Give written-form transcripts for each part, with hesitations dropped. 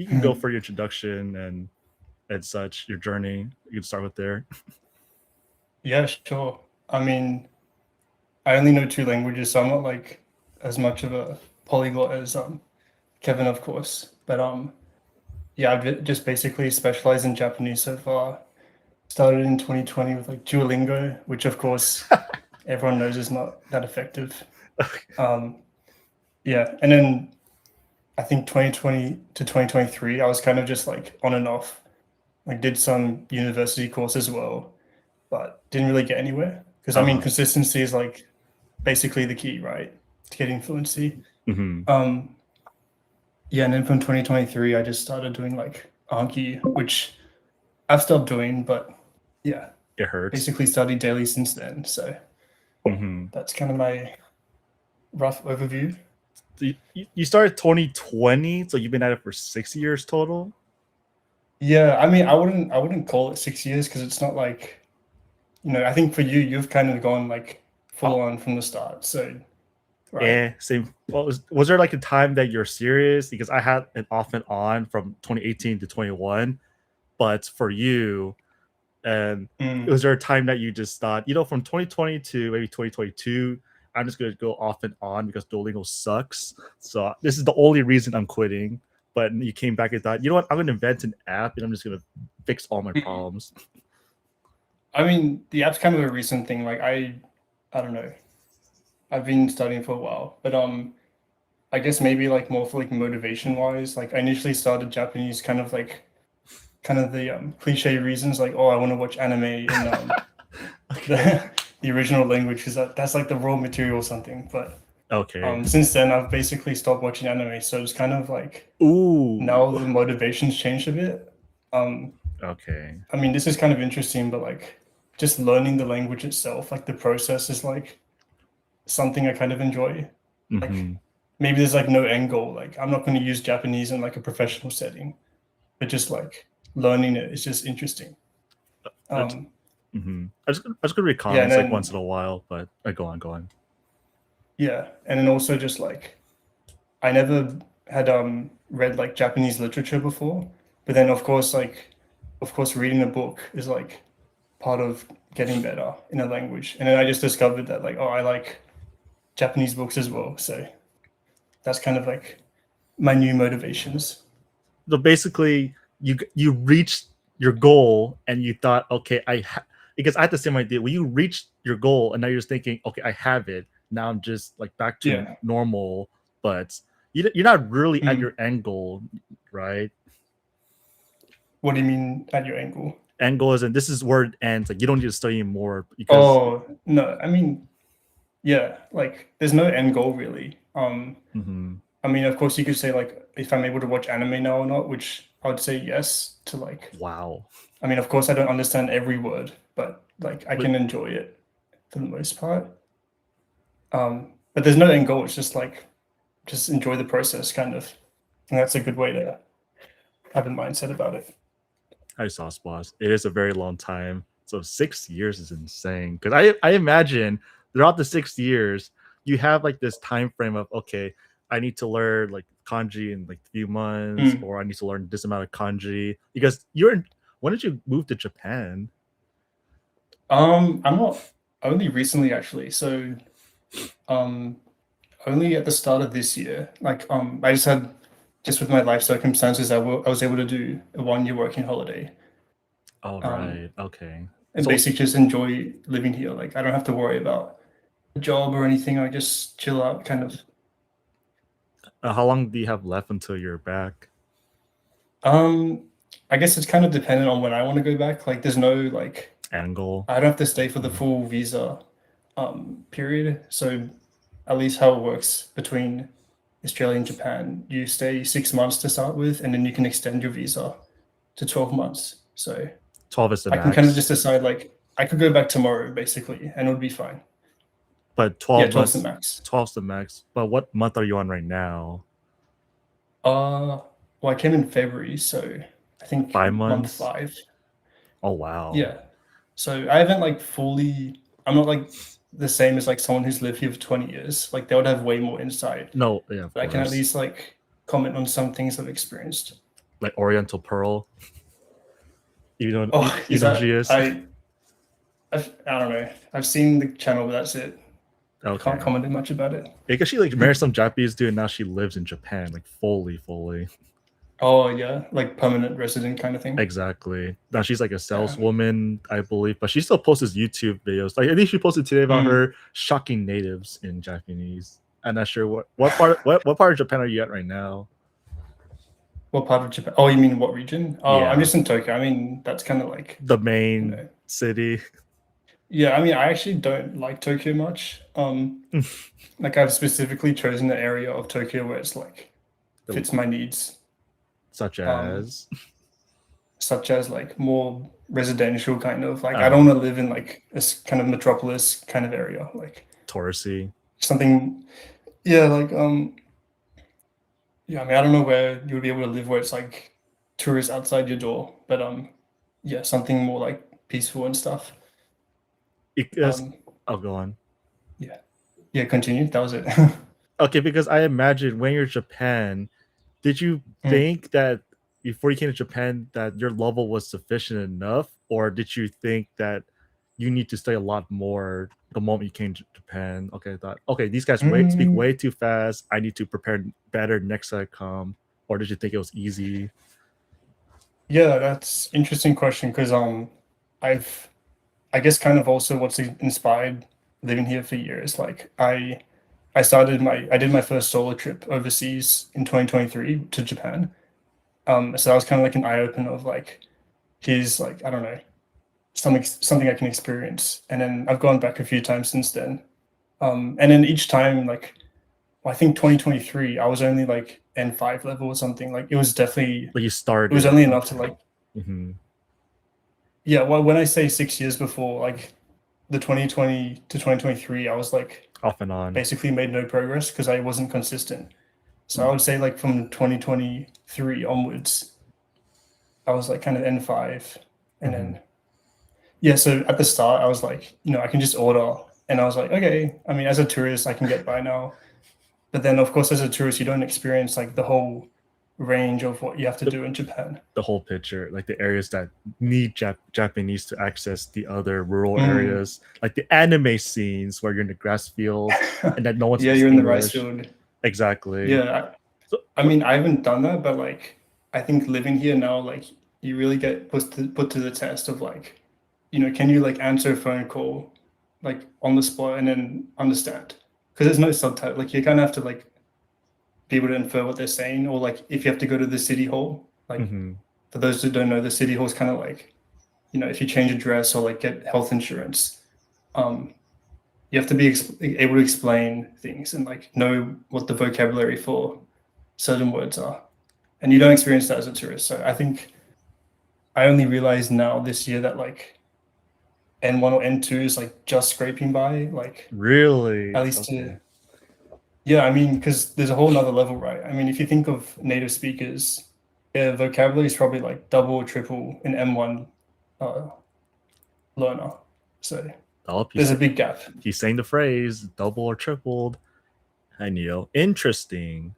you can go for your introduction and such, your journey. You can start with there. Yeah, sure. I mean, I only know two languages, so I'm not like as much of a polyglot as Kevin, of course. But yeah, I've just basically specialized in Japanese so far. Started in 2020 with like Duolingo, which of course everyone knows is not that effective. Um, yeah, and then I think 2020 to 2023, I was kind of just like on and off. Like did some university course as well, but didn't really get anywhere. Because I mean, Uh-huh. consistency is like basically the key, right? To getting fluency. Hmm. Um, yeah, and then from 2023, I just started doing like Anki, which I've stopped doing, but yeah, It hurts. basically studied daily since then. So Hmm. that's kind of my rough overview. So you started 2020, so you've been at it for 6 years total. Yeah, I mean, I wouldn't call it 6 years because it's not like, I think for you, you've kind of gone like Uh, full on from the start. So, right. Same. Well, was there like a time that you're serious? Because I had an off and on from 2018 to 21, but for you, and Mm. was there a time that you just thought, from 2020 to maybe 2022, I'm just gonna go off and on because Duolingo sucks. So this is the only reason I'm quitting. But you came back and thought, you know what, I'm gonna invent an app and I'm just gonna fix all my problems. I mean, the app's kind of a recent thing. Like I don't know. I've been studying for a while, but I guess maybe like more for like motivation wise. Like I initially started Japanese kind of the cliche reasons like, oh, I want to watch anime in Okay. the original language because that's like the raw material or something. But Okay. since then I've basically stopped watching anime, so it's kind of like now Ooh. the motivation's changed a bit. Um, Okay. I mean, this is kind of interesting, but like just learning the language itself, like the process is like something I kind of enjoy. Like Mm-hmm. maybe there's like no end goal. Like I'm not going to use Japanese in like a professional setting, but just like learning it is just interesting. That's, Um, mm-hmm. I just gonna read yeah, and comments like once then in a while, but go on, go on. yeah, and then also just like I never had read like Japanese literature before, but then of course reading a book is like part of getting better in a language. And then I just discovered that like, oh, I like Japanese books as well. So that's kind of like my new motivations. So basically, you reached your goal and you thought, okay, because I had the same idea. When you reached your goal and now you're just thinking, okay, I have it. Now I'm just like back to Yeah. normal, but you're not really at Mm. your end goal, right? What do you mean at your angle? End goal is, and this is where it ends. Like you don't need to study more because. Oh, no, I mean, yeah, like there's no end goal really. Mhm. I mean, of course you could say like if I'm able to watch anime now or not, which I would say yes to like, Wow. I mean, of course I don't understand every word, but like I But can enjoy it for the most part. But there's no end goal. It's just like just enjoy the process kind of. And that's a good way to have a mindset about it. I saw Boss. It is a very long time. So 6 years is insane. Because I imagine throughout the 6 years, you have like this time frame of, okay, I need to learn like kanji in like 3 months, Mm. or I need to learn this amount of kanji. Because you're in, when did you move to Japan? I'm not only recently actually. So um only at the start of this year. Like I just had just with my life circumstances, I was able to do a 1 year working holiday. All Um right. Okay. and So basically just enjoy living here. Like I don't have to worry about a job or anything. I just chill out kind of. how long do you have left until you're back? Um I guess it's kind of dependent on when I want to go back. Like there's no like Angle. I don't have to stay for the Mhm. full visa period. So at least how it works between Australia and Japan, you stay 6 months to start with, and then you can extend your visa to 12 months. So 12 is the I can kind of max. just decide like I could go back tomorrow basically, and it would be fine. But Yeah, 12 12's the months, max. 12 is the max. But what month are you on right now? Well, I came in February, so I think Five month months? 5. Oh, wow. Yeah. So I haven't like fully, I'm not like the same as like someone who's lived here for 20 years. Like they would have way more insight, No, yeah, of but I can at course. least like comment on some things I've experienced. like Oriental Pearl. Oh, You is know who she that is. I don't know. I've seen the channel, but that's it. I can't Okay. comment much about it. Because she like married some Japanese dude, and now she lives in Japan, like fully. Oh yeah, like permanent resident kind of thing. Exactly. Now she's like a Yeah. saleswoman, I believe, but she still posts YouTube videos. Like I think she posted today about Mm. her shocking natives in Japanese. I'm not sure what part of Japan are you at right now? What part of Japan? Oh, you mean what region? Oh, I'm Yeah, just in Tokyo. I mean, that's kind of like, the you main know. city. Yeah, I mean, I actually don't like Tokyo much. Like I've specifically chosen the area of Tokyo where it's like fits my needs. Such Um, as such as like more residential kind of like I oh, don't want to live in like this kind of metropolis kind of area. Like touristy. something, yeah, like yeah, I mean, I don't know where you would be able to live where it's like tourists outside your door, but yeah, something more like peaceful and stuff. Because Um, I'll go on. yeah, yeah, continue. That was it. Okay, because I imagine when you're in Japan, did you Mm. think that before you came to Japan that your level was sufficient enough, or did you think that you need to study a lot more the moment you came to Japan? Okay, I thought, okay, these guys speak Mm, way too fast. I need to prepare better next time I come. Or did you think it was easy? yeah, that's interesting question because I've I guess kind of also what's inspired living here for years. Like I did my first solo trip overseas in 2023 to Japan. So that was kind of like an eye opener of like here's like I don't know something I can experience. And then I've gone back a few times since then. And then each time like well, I think 2023 I was only like N5 level or something. Like Like you it was started. only enough to like Mhm, yeah. Well, when I say 6 years before like the 2020 to 2023, I was like off and on. basically made no progress because I wasn't consistent. So I Mm, would say like from 2023 onwards, I was like kind of N5. And mhm. then, yeah, so at the start, I was like, I can just order. And I was like, okay, I mean, as a tourist, I can get by now. But then, of course, as a tourist, you don't experience like the whole range of what you have to The, do in Japan. the whole picture, like the areas that need Japanese to access the other rural Mm. areas, like the anime scenes where you're in the grass field and that no one Yeah, speaks you're in the rice English. field. Exactly. Yeah, So, I mean, I haven't done that, but like, I think living here now, like, you really get put to the test of like, can you like answer a phone call, like on the spot and then understand? Because there's no subtitle. Like, you kind of have to like be able to infer what they're saying, or like if you have to go to the city hall, like mhm. for those who don't know, the city hall is kind of like, if you change address or like get health insurance, um, you have to be able to explain things and like know what the vocabulary for certain words are, and you don't experience that as a tourist. So I think I only realized now this year that like N1 or N2 is like just scraping by, like Really? at least to Okay. yeah. I mean, because there's a whole nother level, right? I mean, if you think of native speakers, their vocabulary is probably like double or triple an M1 uh, learner. So Oh, there's a big gap. he's saying the phrase double or tripled. I knew. Interesting.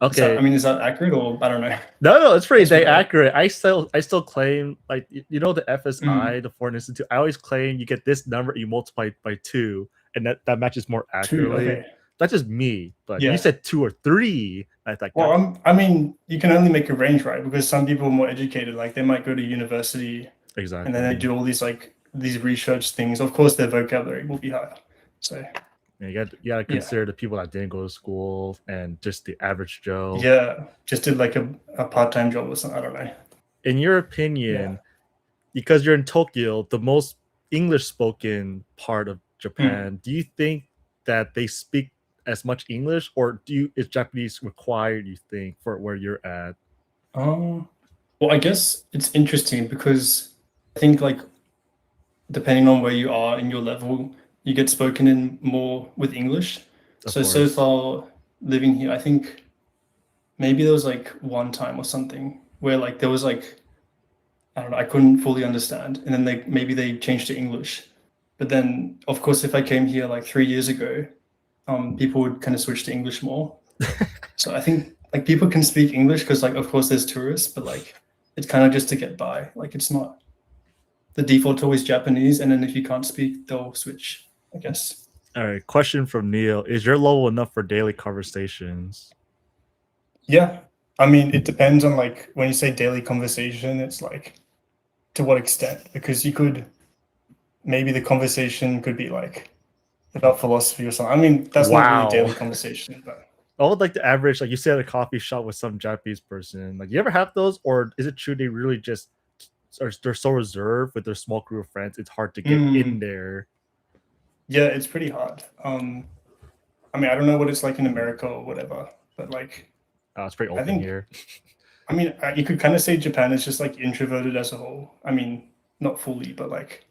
I Okay. mean, is that accurate or I don't know? No, it's pretty That's dang where. accurate. I still claim like the Mm, FSI, the Foreign Institute. I always claim you get this number, you multiply it by two, and that matches more two. accurately. Okay. That's just me, but you Yeah. said two or three. I thought Well, that I mean, you can only make a range, right? Because some people are more educated, like they might go to university and then they exactly. do all these like these research things. Of course, their vocabulary will be higher. So Yeah, you gotta yeah, consider the people that didn't go to school and just the average Joe. yeah, just did like a part-time job or something. I don't know. In your Yeah. opinion, because you're in Tokyo, the most English spoken part of Mm. Japan, do you think that they speak as much English, or is Japanese required, you think, for where you're at? Um, well, I guess it's interesting because I think like depending on where you are in your level, you get spoken in more with English. Of So course. far living here, I think maybe there was like one time or something where like there was like I don't know, I couldn't fully understand, and then they changed to English. But then of course if I came here like 3 years ago, people would kind of switch to English more. So I think like people can speak English because like of course there's tourists, but like it's kind of just to get by. Like it's not the default always Japanese, and then if you can't speak, they'll switch, I guess. All right, question from Neil: is your level enough for daily conversations? Yeah. I mean, it depends on like when you say daily conversation, it's like to what extent? Because you could maybe the conversation could be like about philosophy or something. I mean, that's not really Wow. daily conversation, but I would like the average, like you say, at a coffee shop with some Japanese person. Like, you ever have those, or is it true they really just are they're so reserved with their small group of friends? It's hard to get in there. yeah, it's pretty hard. I mean, I don't know what it's like in America or whatever, but like, It's pretty I open think, here. I mean, you could kind of say Japan is just like introverted as a whole. I mean, not fully, but like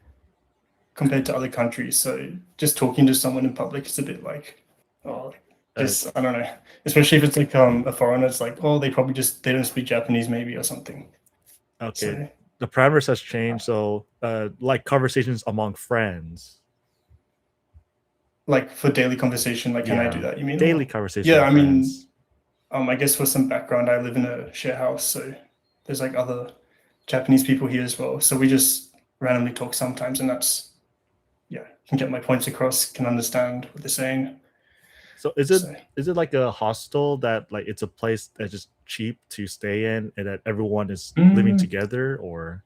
compared to other countries. So just talking to someone in public is a bit like, oh, like, Uh, just I don't know. Especially if it's like a foreigner, it's like, oh, they probably just they don't speak Japanese maybe or something. okay, So the parameters has changed. So, like conversations among friends. like for daily conversation, like can I do Yeah, that? You mean? daily Or conversation yeah, with I mean, friends. I guess for some background, I live in a share house, so there's like other Japanese people here as well. So we just randomly talk sometimes, and that's yeah, can get my points across, can understand what they're saying. So So is it like a hostel that like it's a place that's just cheap to stay in and that everyone is living mm, together, or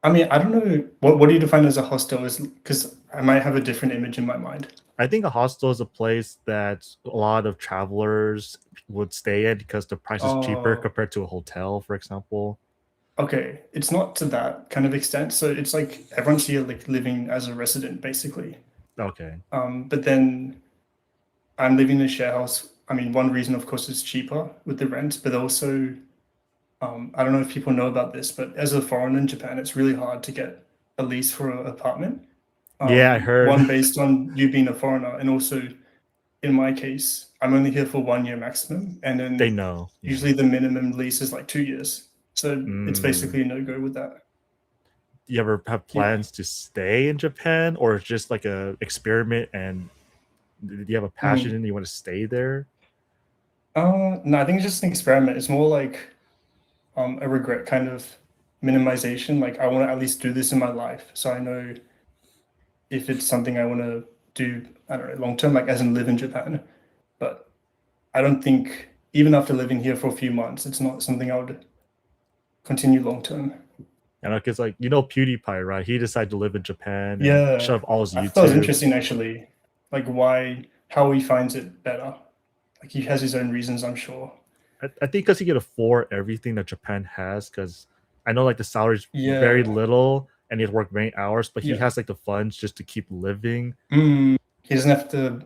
I mean, I don't know what do you define as a hostel is because I might have a different image in my mind. I think a hostel is a place that a lot of travelers would stay in because the price is cheaper Oh, compared to a hotel, for example. okay. It's not to that kind of extent. So it's like everyone's here like living as a resident basically. Okay. But then I'm living in a share house. I mean, one reason, of course, is cheaper with the rent, but also, I don't know if people know about this, but as a foreigner in Japan, it's really hard to get a lease for an apartment. Yeah, I heard. One based on you being a foreigner, and also in my case, I'm only here for 1 year maximum, and They then know. Yeah. usually the minimum lease is like 2 years. So it's Mm. basically a no go with that. Do you ever have Yeah. plans to stay in Japan, or it's just like a experiment? And do you have a passion Mm. and you want to stay there? No, I think it's just an experiment. It's more like a regret kind of minimization. Like I want to at least do this in my life, so I know if it's something I want to do. I don't know long term, like as in live in Japan. But I don't think even after living here for a few months, it's not something I would continue long term. You know, because like PewDiePie, right? He decided to live in Japan and shut Yeah, up all his I thought that was YouTubes. interesting actually. Like why, how he finds it better. Like he has his own reasons, I'm sure. I think because he can afford everything that Japan has. Because I know like the salary is very Yeah, little and he has to work many hours, but he yeah. has like the funds just to keep living. He doesn't have to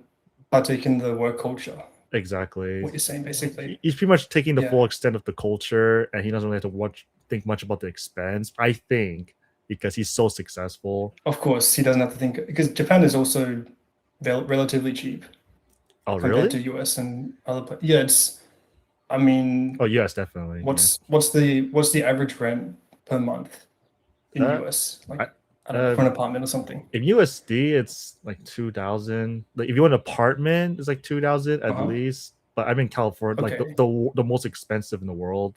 partake in the work culture. Exactly. What you're saying, basically. He's pretty much taking the Yeah. full extent of the culture, and he doesn't really have to think much about the expense. I think because he's so successful. Of course, he doesn't have to think because Japan is also relatively cheap Oh, compared really? to US and other. Yeah, it's. I Oh, mean, yes, definitely. Yeah. what's the average rent per month in Uh, US? I, Like I don't know uh, for an apartment or something. in USD, it's like 2,000. Like if you want an apartment, it's like 2,000 at Uh-huh. least. But I'm in California, like Okay. the most expensive in the world.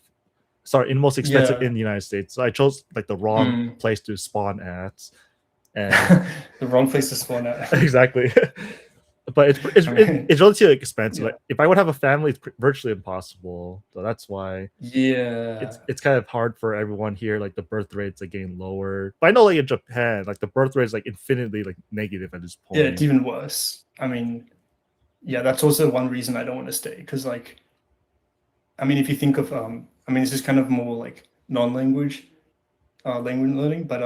Sorry, in most expensive Yeah. in the United States. So I chose like the wrong Mm. place to spawn at, and The wrong place to spawn at. exactly. But I mean, it's relatively expensive. yeah. Like if I would have a family, it's virtually impossible. So that's why Yeah. it's kind of hard for everyone here. Like the birth rates are getting lower. But I know like in Japan, like the birth rate is like infinitely like negative at this Yeah, it's point. even worse. I mean, yeah, that's also one reason I don't want to stay because like I mean, if you think of I mean, this is kind of more like non-language language learning, but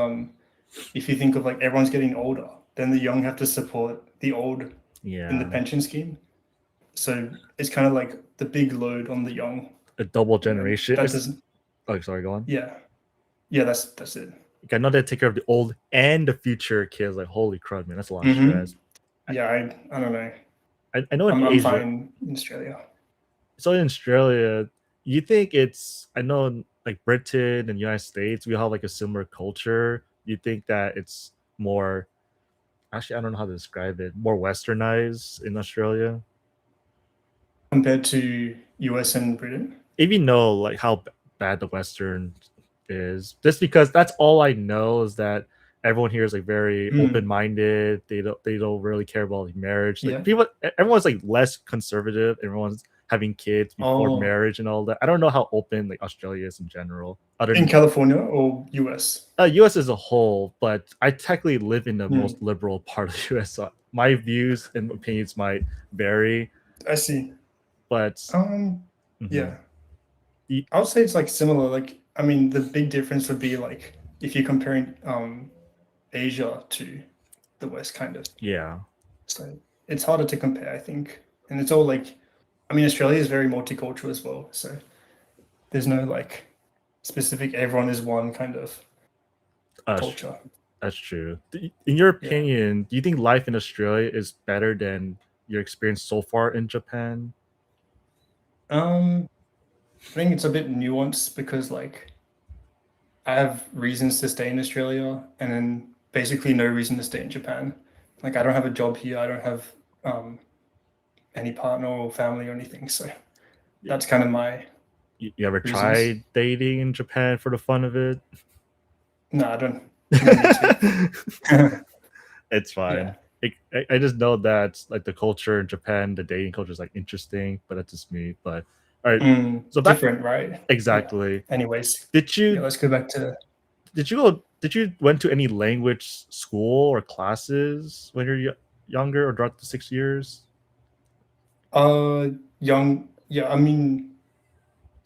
if you think of like everyone's getting older, then the young have to support the old in the Yeah, pension scheme. So it's kind of like the big load on the young, a double and then generation. that doesn't. Oh, sorry, go on. Yeah, yeah, that's it. Like, I know they take care of the old and the future kids. Like holy crud, man, that's a lot of Hmm. stress. I, Yeah, I don't know. I know in I'm Asia, fine in Australia. so in Australia, you think it's I know in, like Britain and United States, we have like a similar culture. You think that it's more actually I don't know how to describe it, more westernized in Australia. compared to US and Britain. If you know like how bad the Western is, just because that's all I know is that everyone here is like very Mm, open minded. They don't really care about like marriage. Like yeah. people, everyone's like less conservative. Everyone's having kids before Oh, marriage and all that. I don't know how open like Australia is in general. Other in than California or US? US as a whole, but I technically live in the Mm, most liberal part of the US. So my views and opinions might vary, I see. but mhm. Yeah. I would say it's like similar. Like, I mean, the big difference would be like if you're comparing Asia to the West, kind of. Yeah. So it's harder to compare, I think. And it's all like, I mean, Australia is very multicultural as well. So there's no like specific, everyone is one kind of Uh, culture. That's true. In your Yeah. opinion, do you think life in Australia is better than your experience so far in Japan? I think it's a bit nuanced because like I have reasons to stay in Australia and then basically no reason to stay in Japan. Like I don't have a job here. I don't have um, any partner or family or anything. So that's kind of my You ever reasons. tried dating in Japan for the fun of it? No, I don't. No need to. It's Yeah. fine. I just know that like the culture in Japan, the dating culture is like interesting, but that's just me. But all right, so back Different, right? Yeah. exactly. Anyways, Did yeah. you Let's go back to did you went to any language school or classes when you're younger or throughout the 6 years, young. Yeah. I mean,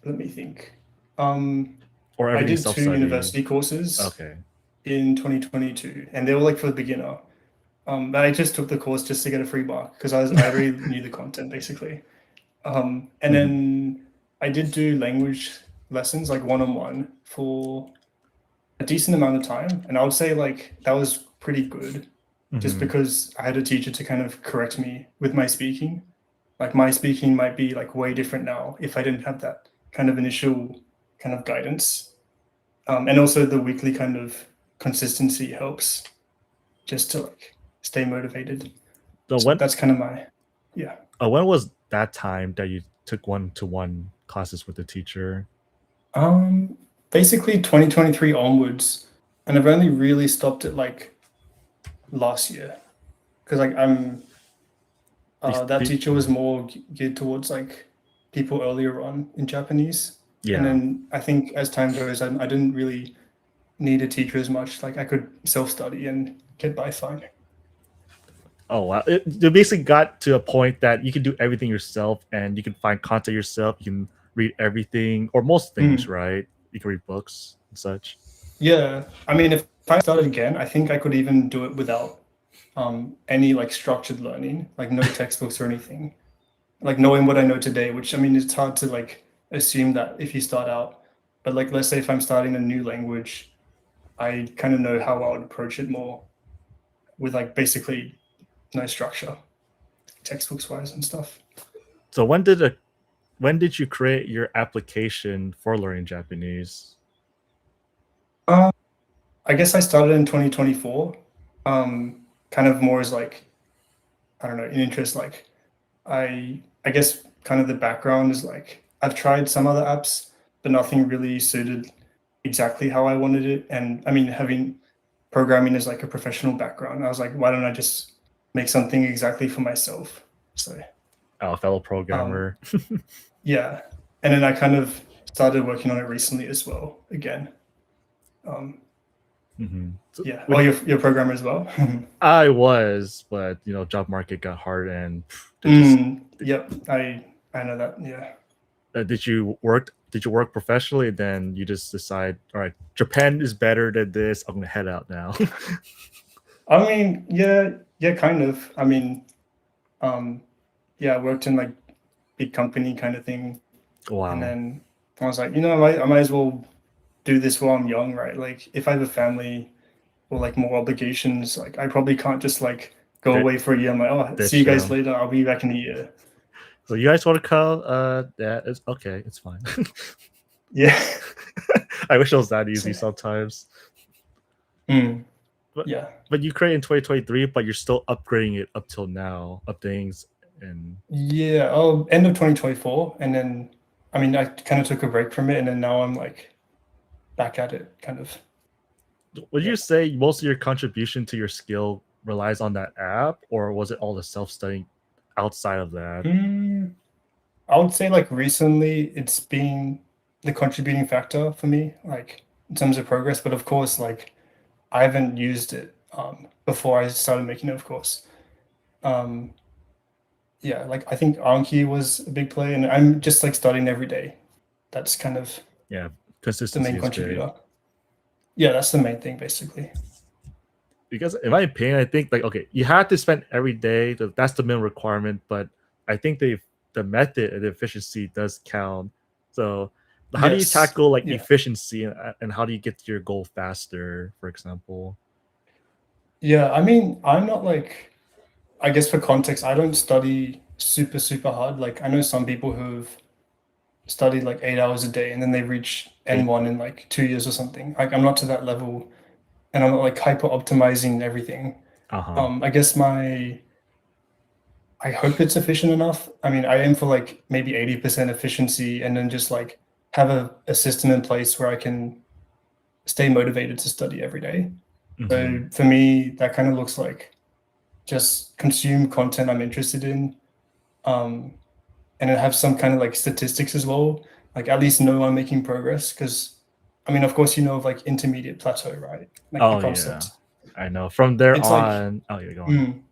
let me think. Um, or I everything did self 2 university study? courses Okay. in 2022, and they were like for the beginner. But I just took the course just to get a free mark because I already knew the content basically. And Mhm. then I did do language lessons like one-on-one for a decent amount of time, and I would say like that was pretty good, just Mhm. because I had a teacher to kind of correct me with my speaking. Like my speaking might be like way different now if I didn't have that kind of initial kind of guidance. And also the weekly kind of consistency helps just to like stay motivated. So So that's kind of my, yeah. when was that time that you took one-to-one classes with the teacher? Um, Basically 2023 onwards, and I've only really stopped it like last year because like that teacher was more geared towards like people earlier on in Japanese, and Yeah. then I think as time goes, I didn't really need a teacher as much. Like I could self study and get by fine. Oh wow! You basically got to a point that you can do everything yourself, and you can find content yourself. You can read everything or most things, Mm. right? You can read books and such. Yeah, I mean, if I started again, I think I could even do it without any like structured learning, like no textbooks or anything. Like knowing what I know today, which I mean, it's hard to like assume that if you start out. But like, let's say if I'm starting a new language, I kind of know how I would approach it more with like basically no structure, textbooks wise and stuff. So when did you create your application for learning Japanese? Um, I guess I started in 2024, kind of more as like, I don't know, an interest. Like I guess kind of the background is like I've tried some other apps, but nothing really suited exactly how I wanted it. And I mean, having programming as like a professional background, I was like, why don't I just make something exactly for myself? So Oh, fellow um, programmer. yeah, and then I kind of started working on it recently as well. Again, um, So yeah. Oh, when you're a programmer as well. I was, but job market got hard, and they just Yep, I know that. Yeah. did you work professionally? Then you just decide, all right, Japan is better than this. I'm gonna head out now. I mean, yeah, kind of. I mean, um, yeah, I worked in like big company kind of thing, and Wow. then I was like, I might as well do this while I'm young, right? Like, if I have a family or like more obligations, like I probably can't just like go That away for a year. I'm like, oh, see that's you guys true. later. I'll be back in a year. So you guys want to call? Yeah, it's okay. It's fine. Yeah. I wish it was that So, easy sometimes. But yeah. but you create in 2023, but you're still upgrading it up till now, updating And Yeah, end of 2024, and then I mean I kind of took a break from it, and then now I'm like back at it, kind of. would Yeah. you say most of your contribution to your skill relies on that app, or was it all the self-studying outside of that? I would say like recently it's been the contributing factor for me, like in terms of progress. But of course, like I haven't used it before I started making it, of course. Um, yeah, like I think Anki was a big play, and I'm just like studying every day. That's kind of Yeah, the consistency main is big. contributor. Yeah, that's the main thing basically. Because in my opinion, I think like okay, you have to spend every day. That's the minimum requirement. But I think the method and the efficiency does count. So how do you Yes. tackle like Yeah. efficiency and how do you get to your goal faster, for example? Yeah. I mean, I'm not like, I guess for context, I don't study super, super hard. Like I know some people who've studied like 8 hours a day and then they reach Eight. N1 in like 2 years or something. Like I'm not to that level and I'm not like hyper optimizing everything. Uh-huh. I guess I hope it's efficient enough. I mean, I aim for like maybe 80% efficiency and then just like have a system in place where I can stay motivated to study every day. Hmm. So for me, that kind of looks like just consume content I'm interested in, um, and then have some kind of like statistics as well. Like at least know I'm making progress because, I mean, of course, you know of like intermediate plateau, right? Like the Oh yeah. concept. I know. From there It's like, on, oh yeah, go on. mm,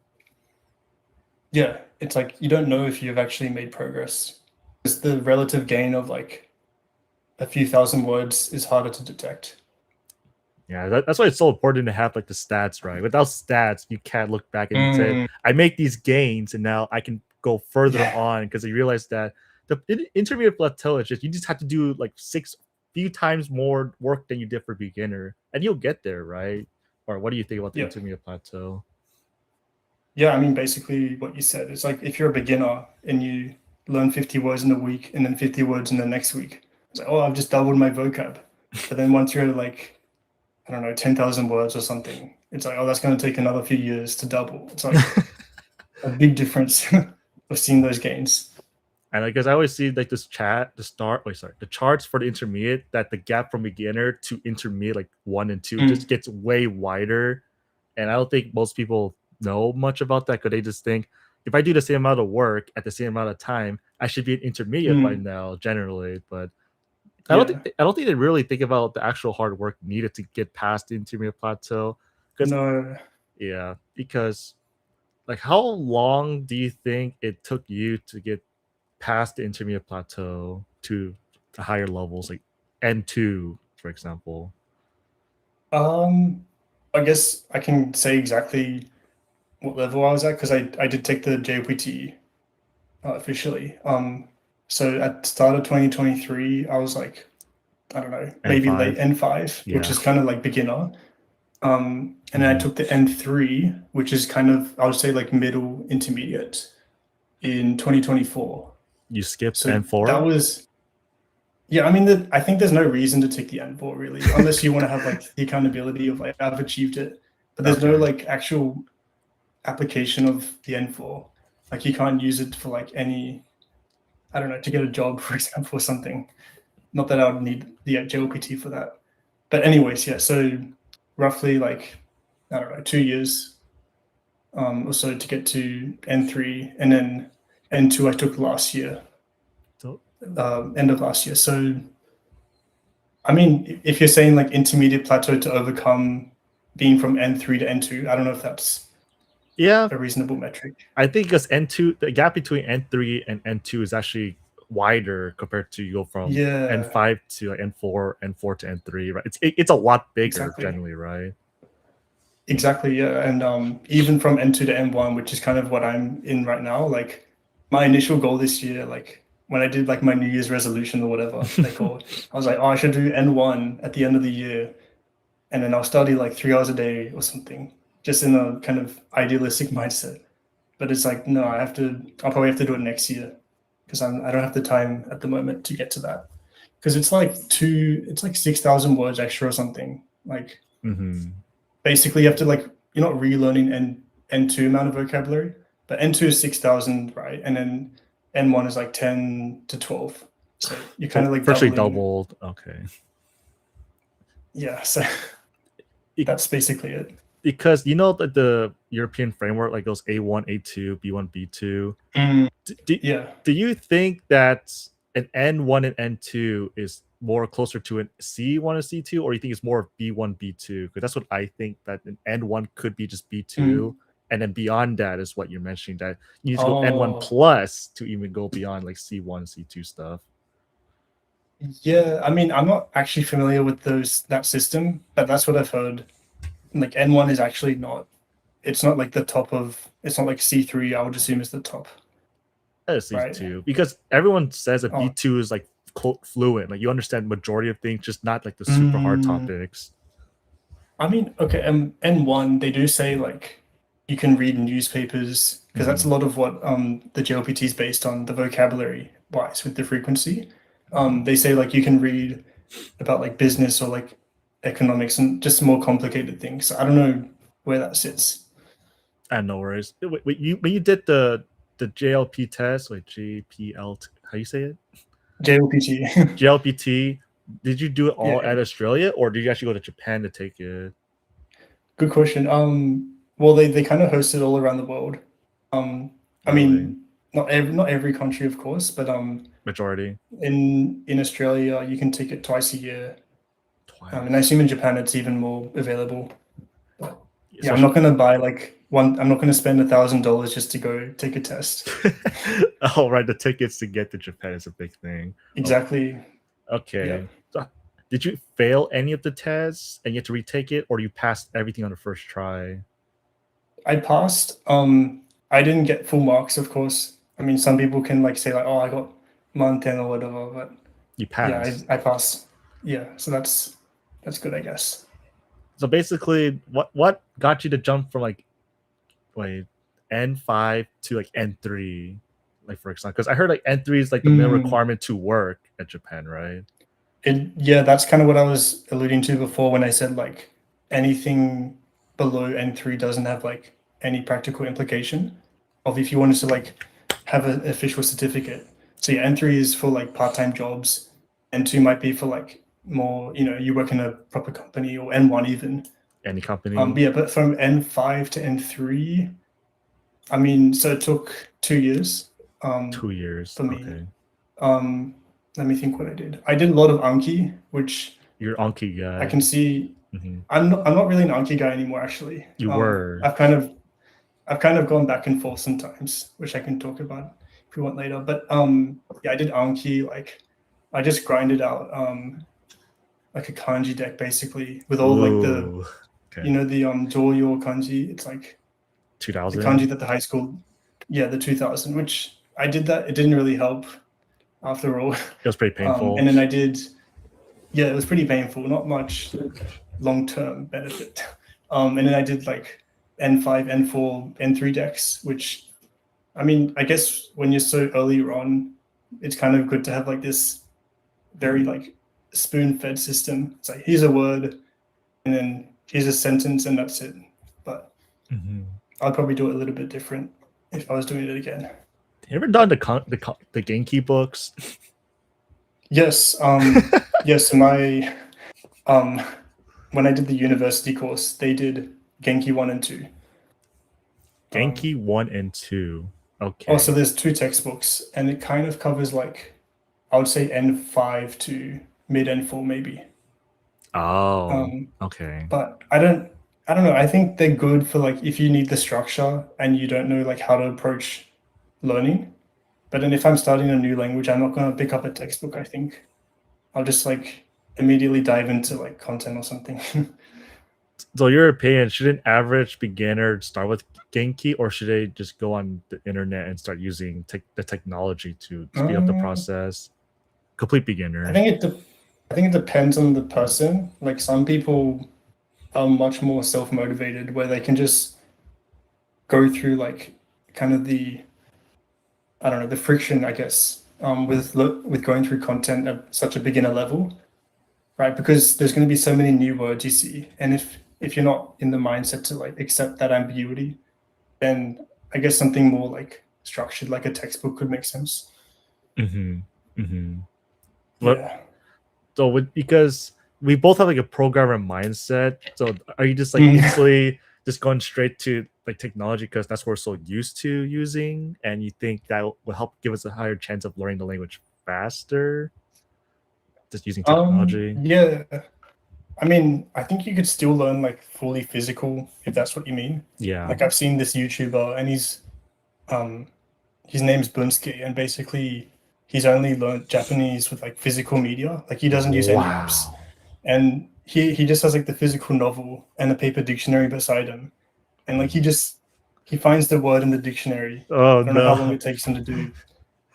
yeah, it's like you don't know if you've actually made progress. It's the relative gain of like a few thousand words is harder to detect. Yeah, that's why it's so important to have like the stats, right? Without stats, you can't look back and say, Mm, I make these gains and now I can go further yeah, on because you realize that the intermediate plateau is just you just have to do like six few times more work than you did for beginner and you'll get there, right? Or what do you think about the yeah. intermediate plateau? Yeah, I mean, basically what you said. It's like if you're a beginner and you learn 50 words in a week and then 50 words in the next week, it's like, oh, I've just doubled my vocab. But then once you're like, I don't know, 10,000 words or something, it's like, oh, that's going to take another few years to double. It's like a big difference of seeing those gains. And because I always see like this chat, the charts for the intermediate, that the gap from beginner to intermediate, like 1 and 2, just Mm, gets way wider. And I don't think most people know much about that because they just think if I do the same amount of work at the same amount of time, I should be an intermediate by mm, now, generally. But yeah. I don't think they really think about the actual hard work needed to get past the intermediate plateau. Because No. yeah, because like how long do you think it took you to get past the intermediate plateau to the higher levels, like N2, for example? Um, I guess I can say exactly what level I was at because I did take the JPT officially. So at the start of 2023, I was like, I don't know, maybe late N5. N5, which Yeah. is kind of like beginner. And then I Mhm. took the N3, which is kind of, I would say like middle intermediate in 2024. You skipped So that N4? was, yeah, I mean, I think there's no reason to take the N4 really, unless you want to have like the accountability of like, I've achieved it. But there's no Okay. like actual application of the N4. Like you can't use it for like any, I don't know, to get a job, for example, or something. Not that I would need the JLPT for that. But anyways, yeah. So roughly like I don't know, 2 years or so to get to N3, and then N2 I took last year, So end of last year. So I mean, if you're saying like intermediate plateau to overcome being from N3 to N2, I don't know if that's yeah, a reasonable metric. I think because N2, the gap between N3 and N2 is actually wider compared to you go from Yeah, N5 to like N4, N4 to N3, right? It's a lot bigger exactly. generally, right? Exactly, yeah. And even from N2 to N1, which is kind of what I'm in right now, like my initial goal this year, like when I did like my New Year's resolution or whatever they call it, I was like, oh, I should do N1 at the end of the year. And then I'll study like 3 hours a day or something, just in a kind of idealistic mindset. But it's like, no, I'll probably have to do it next year because I don't have the time at the moment to get to that. Because it's like 6,000 words extra or something. Like Hmm. basically you have to like you're not relearning N2 amount of vocabulary, but N2 is 6,000, right? And then N1 is like 10 to 12. So you're kind of like virtually doubling. doubled. Okay. Yeah, so that's basically it. Because you know that the European framework like goes A1, A2, B1, B2. Yeah. Do you think that an N1 and N2 is more closer to an C1 and C2, or you think it's more of B1, B2? Because that's what I think, that an N1 could be just B2, and then beyond that is what you're mentioning, that you need to go N1 plus to even go beyond like C1, C2 stuff. Yeah, I mean, I'm not actually familiar with that system, but that's what I've heard. Like N1 is actually not, it's not like the top of, it's not like C3, I would assume is the top. C2, right? Because everyone says that Oh. B2 is like fluent, like you understand majority of things, just not like the super hard topics. I mean, okay, N1, they do say like you can read newspapers, because that's a lot of what the JLPT is based on, the vocabulary wise with the frequency. They say like you can read about like business or like economics and just more complicated things. So I don't know where that sits. No worries. Wait, when you did the JLP test, like JPL, how you say it? JLPT. JLPT. Did you do it all Yeah. at Australia, or did you actually go to Japan to take it? Good question. Well, they kind of host it all around the world. I mean, not every country, of course, but majority. In Australia, you can take it twice a year. And I assume in Japan it's even more available. But yeah, I'm not going to buy like one. I'm not going to spend $1,000 just to go take a test. Oh, right. The tickets to get to Japan is a big thing. Exactly. Okay. Yeah. So, did you fail any of the tests and you had to retake it, or you passed everything on the first try? I passed. I didn't get full marks, of course. I mean, some people can like say like, oh, I got month 10 or whatever, but you passed. Yeah, I passed. Yeah, so that's good, I guess. So basically, what got you to jump from like N5 to like N3, like for example? Because I heard like N3 is like the minimum requirement to work at Japan, right? Yeah, that's kind of what I was alluding to before when I said like anything below N3 doesn't have like any practical implication of if you wanted to like have an official certificate. So yeah, N3 is for like part-time jobs, N2 might be for like more, you work in a proper company, or N1 even. Any company. Yeah, but from N5 to N3, I mean, so it took 2 years. 2 years for me. Okay. Let me think what I did. I did a lot of Anki, which you're Anki guy. I can see. I'm not really an Anki guy anymore, actually. You were. I've kind of gone back and forth sometimes, which I can talk about if you want later. But yeah, I did Anki. Like, I just grinded out like a kanji deck basically with all like the the Joyo kanji. It's like 2000 the kanji that the high school, the 2000, which I did that. It didn't really help after all. It was pretty painful. And then I did, it was pretty painful, not much long-term benefit. And then I did like N5, N4, N3 decks, which, I mean, I guess when you're so early on, it's kind of good to have like this very like spoon-fed system. It's like, here's a word, and then here's a sentence, and that's it. But I'd probably do it a little bit different if I was doing it again. You ever done the Genki books? Yes. Yes. My when I did the university course, they did Genki 1 and 2. Genki 1 and 2. Okay. Oh, so there's 2 textbooks, and it kind of covers like, I would say N5 to mid N4 maybe. Oh. Okay. But I don't know. I think they're good for like if you need the structure and you don't know like how to approach learning. But then if I'm starting a new language, I'm not going to pick up a textbook. I think I'll just like immediately dive into like content or something. So your opinion, should an average beginner start with Genki, or should they just go on the internet and start using the technology to speed up the process? Complete beginner. I think it depends on the person. Like some people are much more self-motivated where they can just go through like kind of the, I don't know, the friction, I guess, with going through content at such a beginner level, right? Because there's going to be so many new words you see, and if you're not in the mindset to like accept that ambiguity, then I guess something more like structured, like a textbook, could make sense. But Yeah. so because we both have like a programmer mindset, so are you just like Mm. instantly just going straight to like technology because that's what we're so used to using, and you think that will help give us a higher chance of learning the language faster, just using technology? Yeah. I mean, I think you could still learn like fully physical if that's what you mean. Yeah. Like I've seen this YouTuber and um his name's Bunsky, and basically he's only learned Japanese with like physical media. Like he doesn't use any apps. Wow. And he just has like the physical novel and a paper dictionary beside him. And like he finds the word in the dictionary. Oh I don't know how long no. it takes him to do,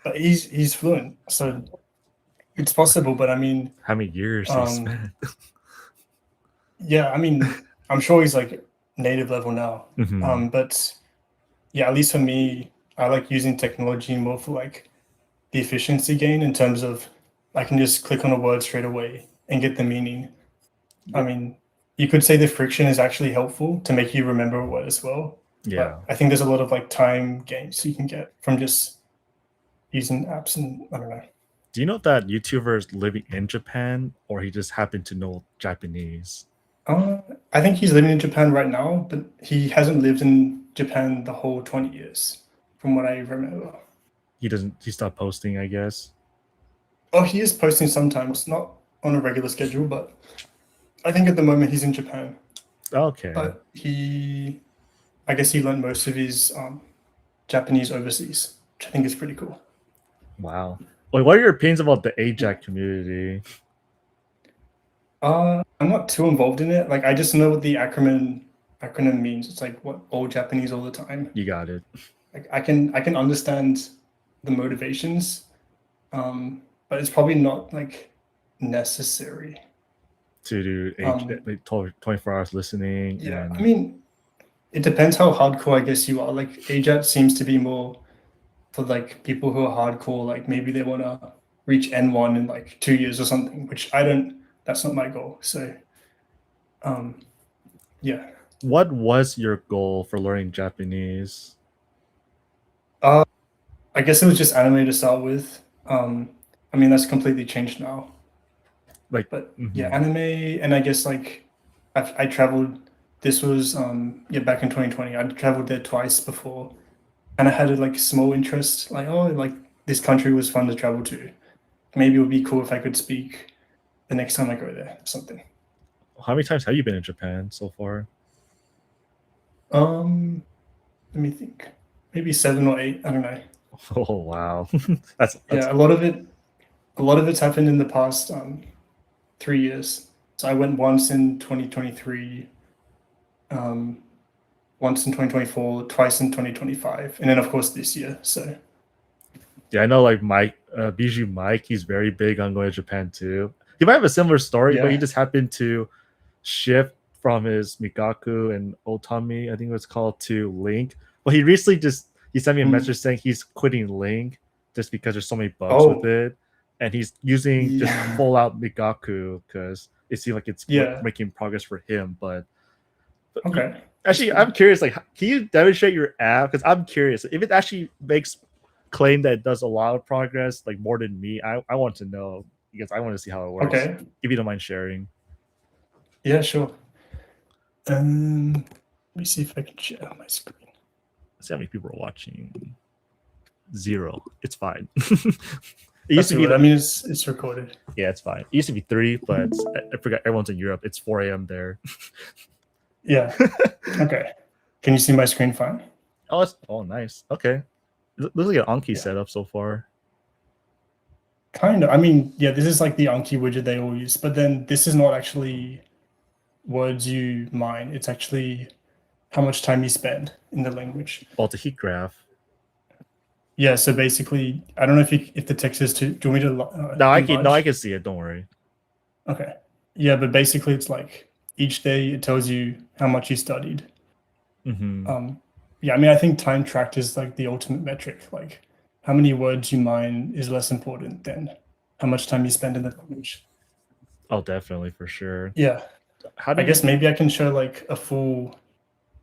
but he's fluent. So it's possible, but I mean, How many years he um spent? yeah, I mean, I'm sure he's like native level now. Mhm. But yeah, at least for me, I like using technology more for like the efficiency gain in terms of I can just click on a word straight away and get the meaning. I Yeah. mean, you could say the friction is actually helpful to make you remember a word as well. Yeah. But I think there's a lot of like time gains you can get from just using apps, and I don't know. Do you know that YouTuber is living in Japan, or he just happened to know Japanese? Uh, I think he's living in Japan right now, but he hasn't lived in Japan the whole 20 years, from what I remember. He doesn't. He stopped posting, I guess. Oh, he is posting sometimes, not on a regular schedule, but I think at the moment he's in Japan. Okay. But I guess he learned most of his Japanese overseas, which I think is pretty cool. Wow. Wait, what are your opinions about the AJAC community? I'm not too involved in it. Like I just know what the acronym means. It's like what all Japanese all the time. You got it. Like I can understand the motivations, but it's probably not like necessary. To do Um, like 24 hours listening yeah, I and mean, it depends how hardcore I guess you are. Like AJAT seems to be more for like people who are hardcore. Like maybe they want to reach N1 in like 2 years or something, which I don't. That's not my goal. So um, yeah. what was your goal for learning Japanese? Uh, I guess it was just anime to start with. I mean, that's completely changed now. Like, But yeah, mhm. anime, and I guess like I traveled. This was yeah, back in 2020. I traveled there twice before, and I had a like small interest. Like, oh, like this country was fun to travel to. Maybe it would be cool if I could speak the next time I go there. Or something. How many times have you been in Japan so far? Let me think. Maybe 7 or 8. I don't know. Oh wow, that's Yeah, a lot of it's happened in the past 3 years. So I went once in 2023, um, once in 2024, twice in 2025, and then of course this year. So yeah. I know like Mike, Bijou Mike. He's very big on going to Japan too. He might have a similar story, but he yeah. just happened to shift from his Mikaku and Otami, I think it was called, to Link. But he recently just he sent me a Mm. message saying he's quitting Link just because there's so many bugs with Oh, it, and he's using just yeah. full out Mikaku because it seems like it's Yeah. making progress for him. But Okay. That's actually, cool. I'm curious. Like, can you demonstrate your app? Because I'm curious if it actually makes claim that it does a lot of progress, like more than me. I want to know because I want to see how it works. Okay. If you don't mind sharing. Yeah, sure. Let me see if I can share my screen. See how many people are watching. 0. It's fine. It used That's to all be right. I like, mean, it's recorded. yeah, it's fine. It used to be 3, but I forgot everyone's in Europe. It's 4 a.m. there. Yeah. Okay. Can you see my screen fine? Oh, nice. Okay. Looks like an Anki Yeah. setup so far. Kind of. I mean, yeah, this is like the Anki widget they all use, but then this is not actually words you mine. It's actually how much time you spend in the language. Oh, it's a heat graph. Yeah. So basically, I don't know if the text is too. Do you want me to No, I enlarge? can see it. Don't worry. Okay. Yeah, but basically, it's like each day it tells you how much you studied. Mm-hmm. Yeah, I mean, I think time tracked is like the ultimate metric. Like, how many words you mine is less important than how much time you spend in the language. Oh, definitely for sure. Yeah, How do I guess you? maybe I can show like a full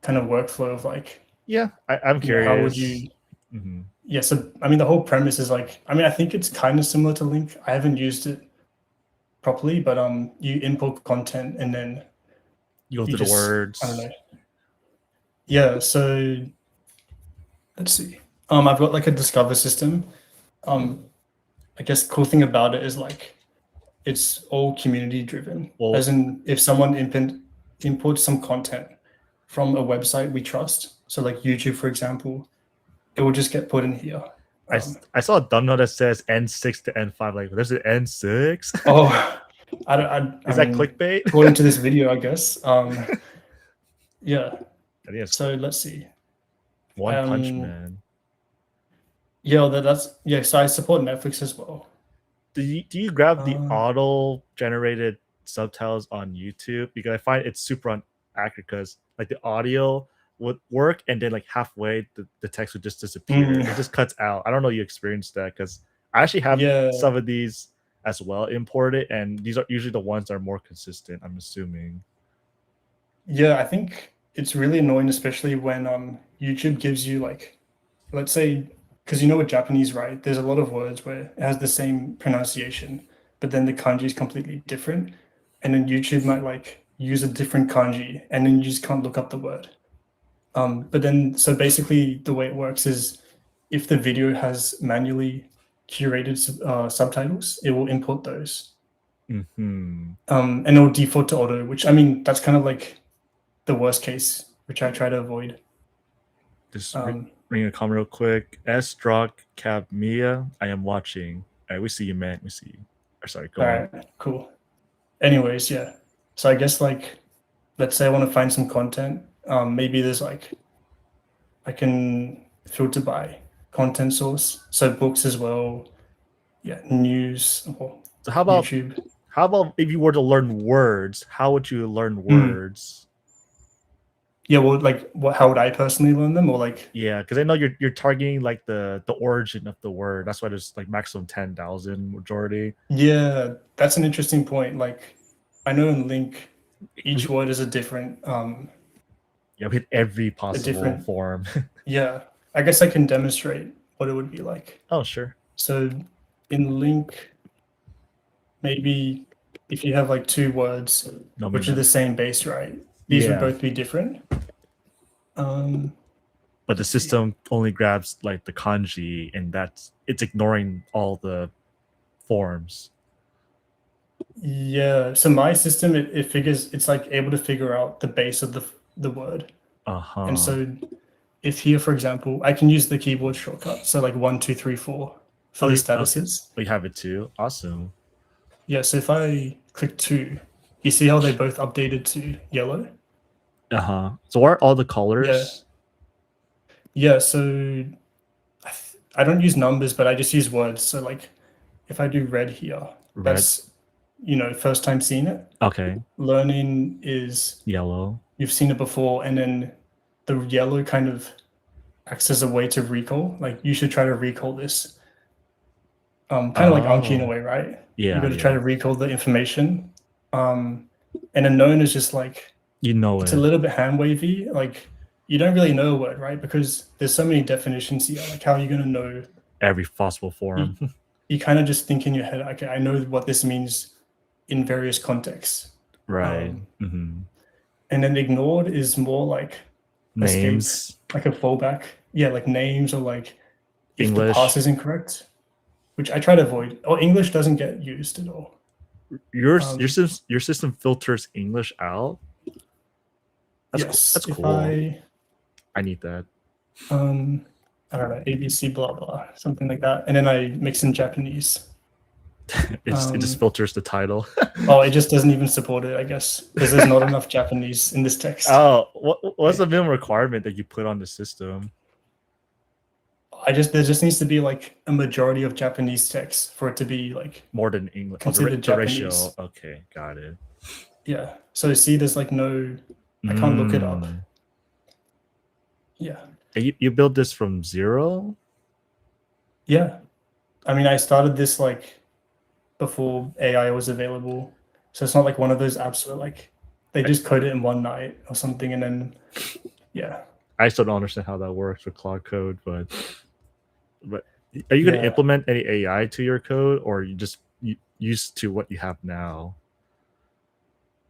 kind of workflow of like Yeah, I'm How would curious. you? Mhm. Yeah, so I mean, the whole premise is like, I mean, I think it's kind of similar to Link. I haven't used it properly, but you import content and then You go you through the just, I don't words. know. Yeah, so let's see. I've got like a discover system. I guess cool thing about it is like it's all community driven. Well, As in, if someone imports some content from a website we trust, so like YouTube, for example, it will just get put in here. I saw a thumbnail that says N6 to N5. Like, there's an N6. Oh, I Is that mean, clickbait? according to this video, I guess. Yeah. I think it's So let's see. One Punch Um, Man. yeah, that's yeah. So I support Netflix as well. Do you grab the Uh, auto generated subtitles on YouTube? Because I find it's super inaccurate because like the audio would work and then like halfway the text would just disappear. It just cuts out. I don't know if you experienced that because I actually have yeah, some of these as well imported, and these are usually the ones that are more consistent, I'm assuming. yeah. I think it's really annoying, especially when YouTube gives you like, let's say, because you know with Japanese, right? There's a lot of words where it has the same pronunciation, but then the kanji is completely different, and then YouTube might like use a different kanji, and then you just can't look up the word. But then, so basically, the way it works is if the video has manually curated subtitles, it will import those. Hmm. And it will default to auto, which I mean, that's kind of like the worst case, which I try to avoid. Just Um, bring a comment real quick. S Drock Cab Mia. I am watching. All right, we see you, man. We see you. Or sorry, go all on. right, cool. Anyways, yeah. So I guess like, let's say I want to find some content. Maybe there's like, I can filter by content source. So books as well. Yeah, news or So how about YouTube. if you were to learn words? How would you learn Mm. words? Yeah, well, like what? How would I personally learn them, or like? Yeah, because I know you're targeting like the origin of the word. That's why there's like maximum 10,000 majority. Yeah, that's an interesting point. Like, I know in Link, each We, word is a different, yeah, we hit every a possible different. form. Yeah, I guess I can demonstrate what it would be like. Oh, sure. So, in Link, maybe if you have like two words No, which are maybe. the same base, right? These would Yeah, both be different. Um, but the let's see. system only grabs like the kanji, and it's ignoring all the forms. Yeah, so my system it figures it's like able to figure out the base of the word. Uh And huh. so if here, for example, I can use the keyboard shortcut, so like 1, 2, 3, 4 for Oh, the okay. statuses. We have it too. Awesome. Yeah, so if I click 2, you see how they both updated to yellow? Uh huh. So what are all the Yeah. colors? Yeah, so I don't use numbers, but I just use words. So like if I do red here, Red. that's first time seeing it. Okay. Learning is Yellow. you've seen it before, and then the yellow kind of acts as a way to recall. Like you should try to recall this. Kind of like Anki in a Oh, way, right? You yeah, got to try yeah. to recall the information. And a known is just like You know it's a it. little bit hand wavy. Like you don't really know a word, right? Because there's so many definitions here. Like how are you gonna know? Every possible You, form. you kind of just think in your head, okay, I know what this means in various contexts. Right. Um, Hmm. and then ignored is more like escape, Names. like a fallback. Yeah, like names or like if the pass English. is incorrect, which I try to avoid. Or English doesn't get used at all. Um, Your system filters English out. That's cool. yes, That's if cool. I need that. um, I don't know, ABC, blah, blah, something like that. And then I mix in Japanese. It just filters the title. Oh, it just doesn't even support it, I guess, because there's not enough Japanese in this text. Oh, what's the minimum requirement that you put on the system? There just needs to be like a majority of Japanese text for it to be like More than English. Oh, considered the ratio. Japanese. Okay, got it. Yeah. So see, there's like no, I can't look it up. Mm. Yeah. You built this from zero? Yeah. I mean, I started this like before AI was available. So it's not like one of those apps where like they just code it in one night or something. And then, yeah. I still don't understand how that works with Claude Code, but are you going to Yeah. implement any AI to your code, or are you just used to what you have now,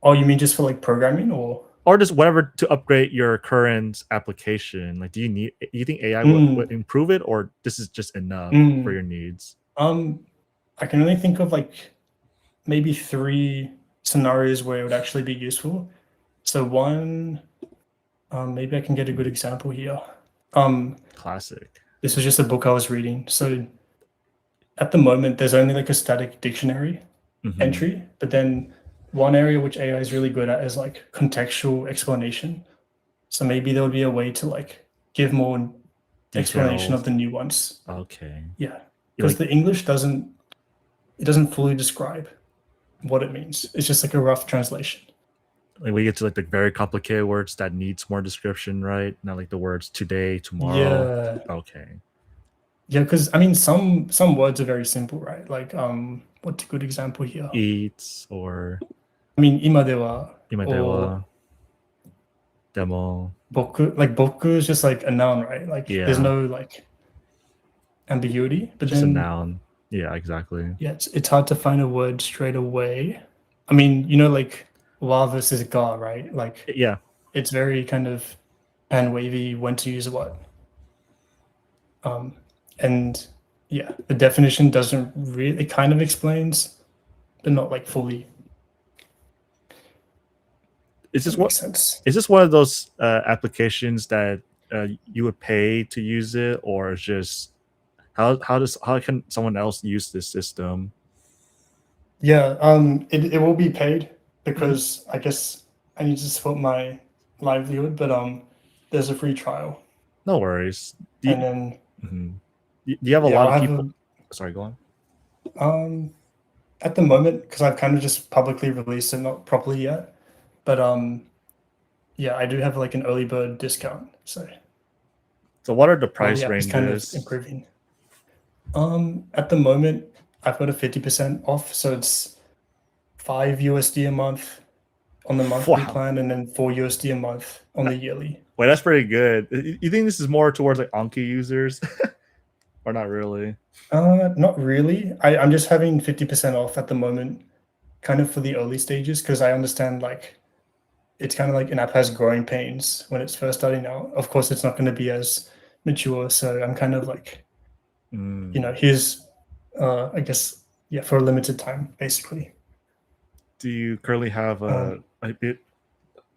Oh, you mean just for like programming or just whatever to upgrade your current application? Like, do you think AI would improve it, or this is just enough for your needs? I can only think of like maybe 3 scenarios where it would actually be useful. So one, maybe I can get a good example here. Classic. This was just a book I was reading. So at the moment, there's only like a static dictionary entry, but then one area which AI is really good at is like contextual explanation. So maybe there would be a way to like give more explanation of the nuance. Okay. Yeah, because the English doesn't fully describe what it means. It's just like a rough translation. Like we get to like the very complicated words that needs more description, right? Not like the words today, tomorrow. Yeah. Okay. Yeah, because I mean some words are very simple, right? Like what's a good example here? Eats or I mean imadewa imadewa, or demo. boku. Like boku is just like a noun, right? Like there's Yeah. no like ambiguity. But Just a then noun. Yeah, exactly. yeah, it's hard to find a word straight away. I mean, you know, like wa versus ga, right? Like Yeah. it's very kind of hand wavy when to use what. And yeah, the definition doesn't really, it kind of explains, but not like fully. Is this That makes sense. is this one of those applications that you would pay to use it, or it's just how can someone else use this system? Yeah, it will be paid because I guess I need to support my livelihood, but there's a free trial. No worries. And then Do you have a yeah, lot I'll of have people? Sorry, go on. at the moment, because I've kind of just publicly released it, not properly yet, but yeah, I do have like an early bird discount. So what are the while price the app is kind of ranges? improving. At the moment, I've got a 50% off, so it's $5 a month on the monthly Wow. plan, and then $4 a month on the yearly. Wait, that's pretty good. You think this is more towards like Anki users, or not really? Not really. I'm just having 50% off at the moment, kind of for the early stages, because I understand like it's kind of like an app has growing pains when it's first starting out. Of course, it's not going to be as mature, so I'm kind of like, you know, here's, I guess, yeah, for a limited time, basically. Do you currently have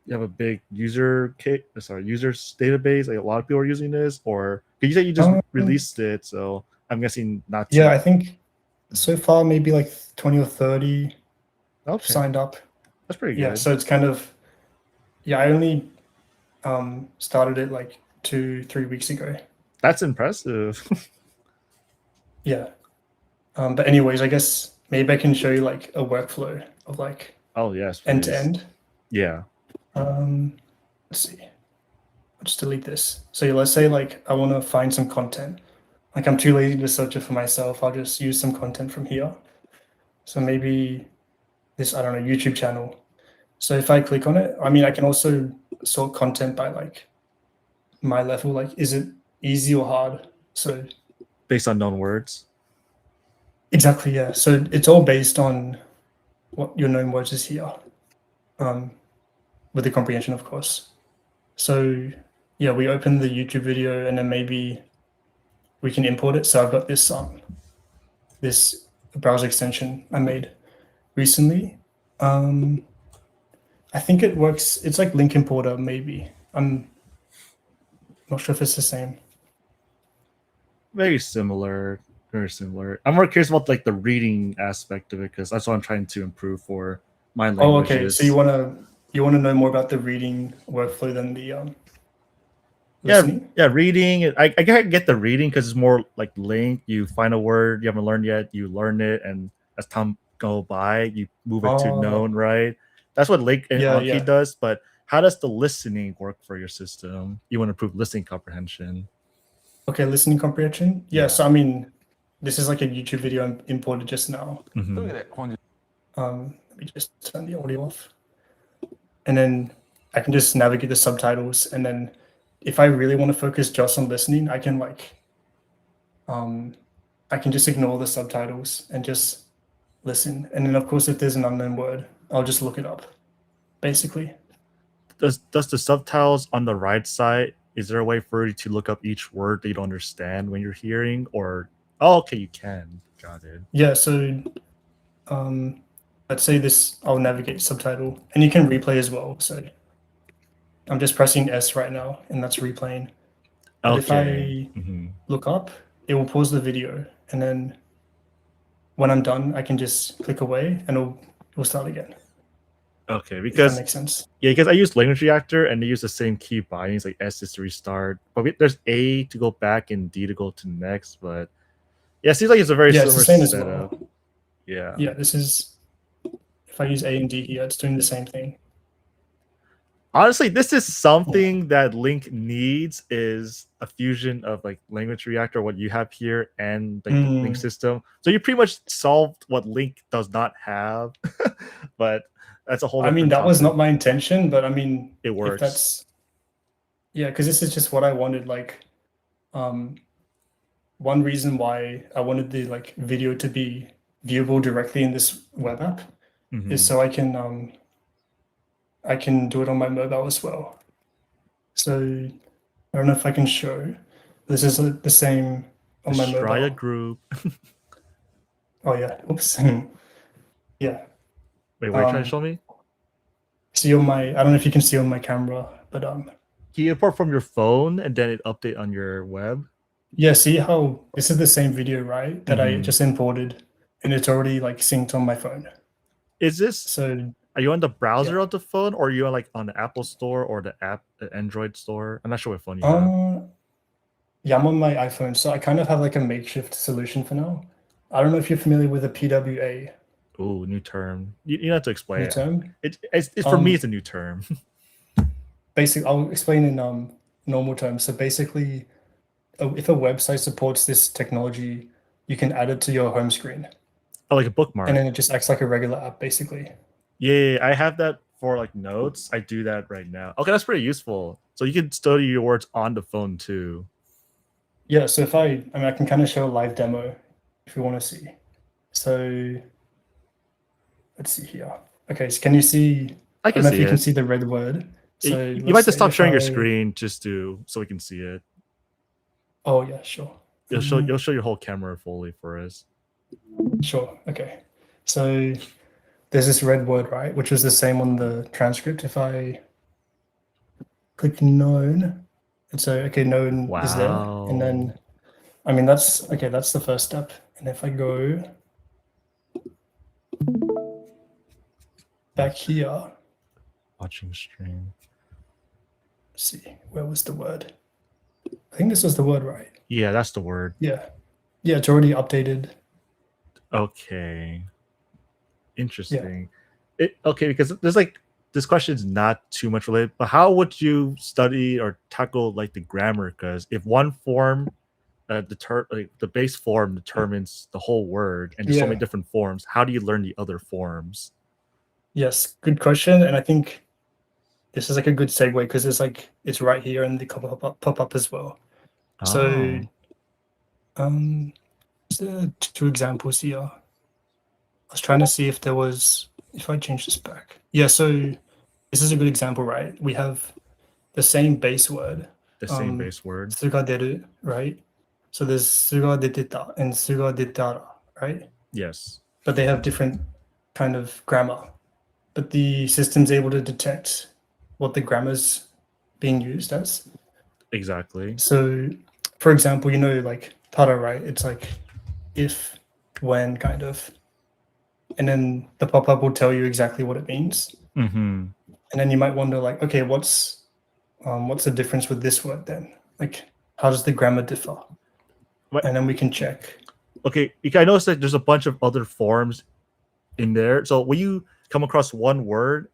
you have a big users database? Like a lot of people are using this, or you say you just released it, so I'm guessing not too. Yeah, I think so far maybe like 20 or 30 signed up. That's pretty good. Yeah, so it's kind of, yeah, I only started it like 2-3 weeks ago. That's impressive. Yeah. But anyways, I guess maybe I can show you like a workflow of like Oh yes, end to please. end. Yeah. Let's see. I'll just delete this. So let's say like I want to find some content. Like I'm too lazy to search it for myself. I'll just use some content from here. So maybe this, I don't know, YouTube channel. So if I click on it, I mean, I can also sort content by like my level. Like, is it easy or hard? So based on known words. Exactly, yeah. So it's all based on what your known words is here, with the comprehension, of course. So yeah, we open the YouTube video and then maybe we can import it. So I've got this this browser extension I made recently. I think it works. It's like link importer, maybe. I'm not sure if it's the same. Very similar. Very similar. I'm more curious about like the reading aspect of it because that's what I'm trying to improve for my languages. Oh, okay. So you wanna know more about the reading workflow than the listening? Yeah, reading. I get the reading because it's more like link. You find a word you haven't learned yet, you learn it, and as time go by, you move it to known, right? That's what link and Anki does. But how does the listening work for your system? You want to improve listening comprehension. Okay, listening comprehension. Yeah. So I mean, this is like a YouTube video I imported just now. Let me just turn the audio off, and then I can just navigate the subtitles, and then if I really want to focus just on listening, I can just ignore the subtitles and just listen. And then of course, if there's an unknown word, I'll just look it up, basically. Does the subtitles on the right side? Is there a way for you to look up each word that you don't understand when you're hearing? Or okay, you can. Got it. Yeah, so let's say this, I'll navigate subtitle, and you can replay as well. So I'm just pressing S right now, and that's replaying. But if Okay. I look up, it will pause the video, and then when I'm done, I can just click away, and it'll start again. Okay, If that because makes sense. yeah, because I use Language Reactor and they use the same key bindings, like S is to restart, but there's A to go back and D to go to next. But yeah, it seems like it's a very Yeah, it's the similar same as setup. well. Yeah. Yeah, this is, if I use A and D here, it's doing the same thing. Honestly, this is something that Link needs is a fusion of like Language Reactor, what you have here, and like the Link system. So you pretty much solved what Link does not have, but that's a whole I mean, different that was not topic. my intention, but I mean, It if works. that's, yeah, because this is just what I wanted. Like, one reason why I wanted the like video to be viewable directly in this web app is so I can do it on my mobile as well. So I don't know if I can show. This is the same on my Destroy a mobile. group. Oh yeah, oops. Yeah. Wait, what are you trying to show me? See on my, I don't know if you can see on my camera, but Can you import from your phone and then it update on your web? yeah, see how this is the same video, right? That I just imported, and it's already like synced on my phone. Is this So are you on the browser of the phone or are you on like on the Apple store or the Android store? I'm not sure what phone you have. yeah, I'm on my iPhone, so I kind of have like a makeshift solution for now. I don't know if you're familiar with a PWA. Oh, new term. You don't have to explain New it. term. It's for me, it's a new term. Basically, I'll explain in normal terms. So basically, if a website supports this technology, you can add it to your home screen, Oh, like a bookmark. and then it just acts like a regular app, basically. Yeah, I have that for like notes. I do that right now. Okay, that's pretty useful. So you can study your words on the phone too. Yeah. So if I mean, I can kind of show a live demo if you want to see. So let's see here. Okay, so can you see? I I can don't know if see you can it. see the red word. So You let's might just say stop if sharing your I, screen just so we can see it. oh yeah, sure. You'll show your whole camera fully for us. Sure. Okay. So there's this red word, right? Which was the same on the transcript. If I click known, and so okay, known is there. And Wow. then I mean that's okay, that's the first step. And if I go back here, Watching stream. let's see, where was the word? I think this was the word, right? Yeah, that's the word. Yeah. Yeah, it's already updated. Okay. Interesting. Okay, because there's like this question is not too much related, but how would you study or tackle like the grammar? Because if one form, the base form determines the whole word, and there's so many different forms, how do you learn the other forms? Yes, good question. And I think this is like a good segue because it's right here in the pop up as well. So two examples here. I was trying to see if there was, if I change this back. Yeah, so this is a good example, right? We have the same base word. The same base word. Sugaderu, right? So there's sugadeteta and sugadetara, right? Yes. But they have different kind of grammar. But the system's able to detect what the grammar's being used as. Exactly. So, for example, like tara, right? It's like if, when, kind of. And then the pop-up will tell you exactly what it means. And then you might wonder, like, okay, what's the difference with this word then? Like, how does the grammar differ? And then we can check. Okay, I noticed that there's a bunch of other forms in there. So when you come across one word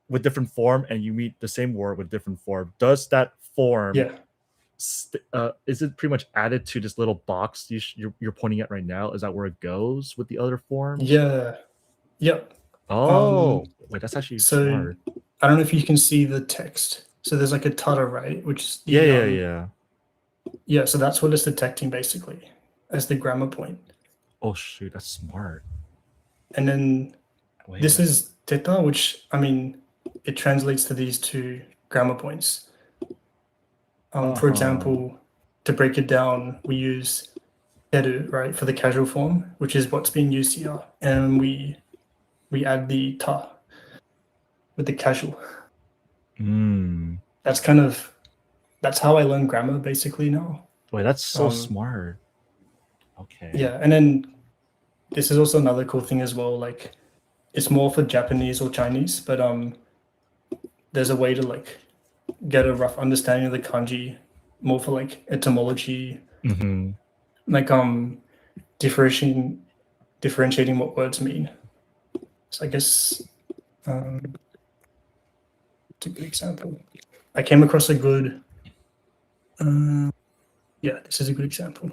with different form and you meet the same word with different form, does that form is it pretty much added to this little box you're pointing at right now? Is that where it goes with the other forms? Yeah. Yep. Oh, wait, that's actually so smart. I don't know if you can see the text. So there's like a tata, right? Which is the Yeah. So that's what it's detecting basically as the grammar point. Oh shoot, that's smart. And then Wait, this is theta, which I mean, it translates to these two grammar points. For example, to break it down, we use teru, right, for the casual form, which is what's being used here, and we add the ta with the casual. That's kind of that's how I learn grammar basically now. Wait, that's so smart. Okay. Yeah, and then this is also another cool thing as well. Like, it's more for Japanese or Chinese, but there's a way to like get a rough understanding of the kanji, more for like etymology, like differentiating what words mean. So I guess it's a good example. I came across a good. Yeah, this is a good example.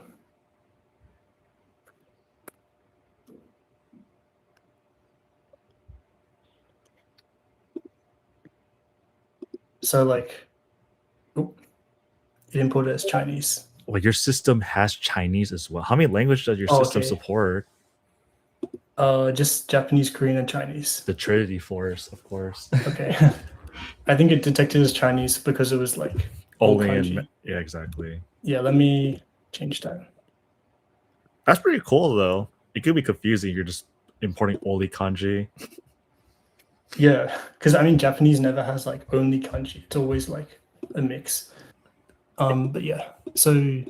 So like, it imported as Chinese. Well, your system has Chinese as well. How many languages does your system support? Just Japanese, Korean, and Chinese. The Trinity Force, of course. Okay. I think it detected as Chinese because it was like only in, yeah, exactly. Yeah, let me change that. That's pretty cool though. It could be confusing. You're just importing only kanji. Yeah, because I mean Japanese never has like only kanji. It's always like a mix. But yeah, so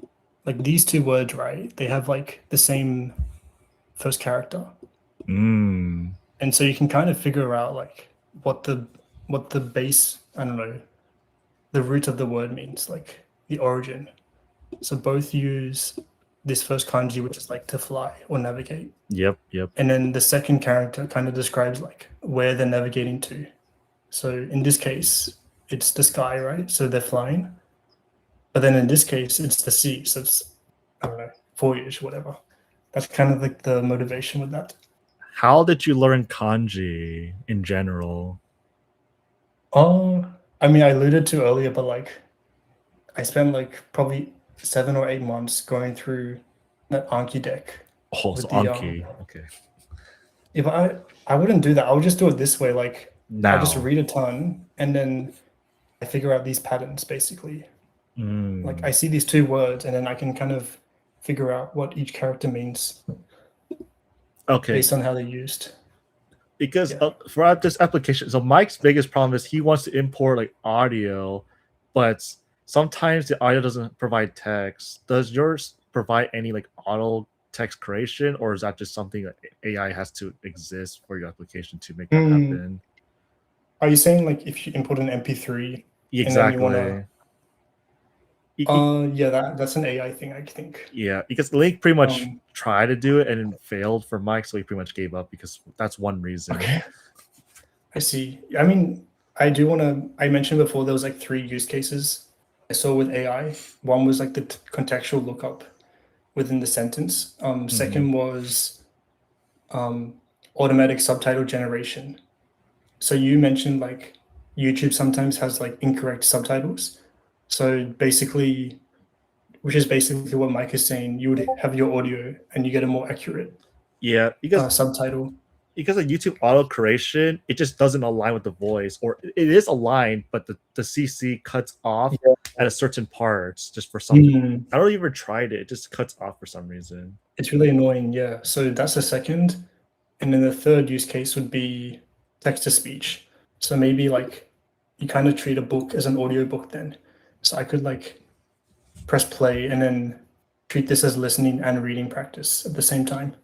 like these two words, right? They have like the same first character. And so you can kind of figure out like what the base, I don't know, the root of the word means, like the origin. So both use this first kanji, which is like to fly or navigate. Yep. And then the second character kind of describes like where they're navigating to. So in this case, it's the sky, right? So they're flying. But then in this case, it's the sea. So it's, I don't know, voyage, whatever. That's kind of like the motivation with that. How did you learn kanji in general? Oh, I mean, I alluded to earlier, but like I spent like probably 7 or 8 months going through that Anki deck. Oh, so Anki. Okay. If I wouldn't do that. I would just do it this way. Like now. I just read a ton and then I figure out these patterns basically. Like I see these two words and then I can kind of figure out what each character means. Okay. Based on how they're used. Because for this application, so Mike's biggest problem is he wants to import like audio, but sometimes the audio doesn't provide text. Does yours provide any like auto text creation, or is that just something that AI has to exist for your application to make that happen? Are you saying like if you import an MP3 exactly. and then you wanna yeah, that's an AI thing, I think. Yeah, because Link pretty much tried to do it and it failed for Mike, so he pretty much gave up because that's one reason. Okay. I see. I mean, I mentioned before there was like 3 use cases I saw with AI. One was like the contextual lookup within the sentence. Second was automatic subtitle generation. So you mentioned like YouTube sometimes has like incorrect subtitles. So basically, which is basically what Mike is saying, you would have your audio and you get a more accurate because subtitle. Because of YouTube auto creation, it just doesn't align with the voice, or it is aligned, but the CC cuts off at a certain parts just for some. I don't even tried it; it just cuts off for some reason. It's really annoying, yeah. So that's the second, and then the third use case would be text to speech. So maybe like you kind of treat a book as an audio book then. So I could like press play and then treat this as listening and reading practice at the same time.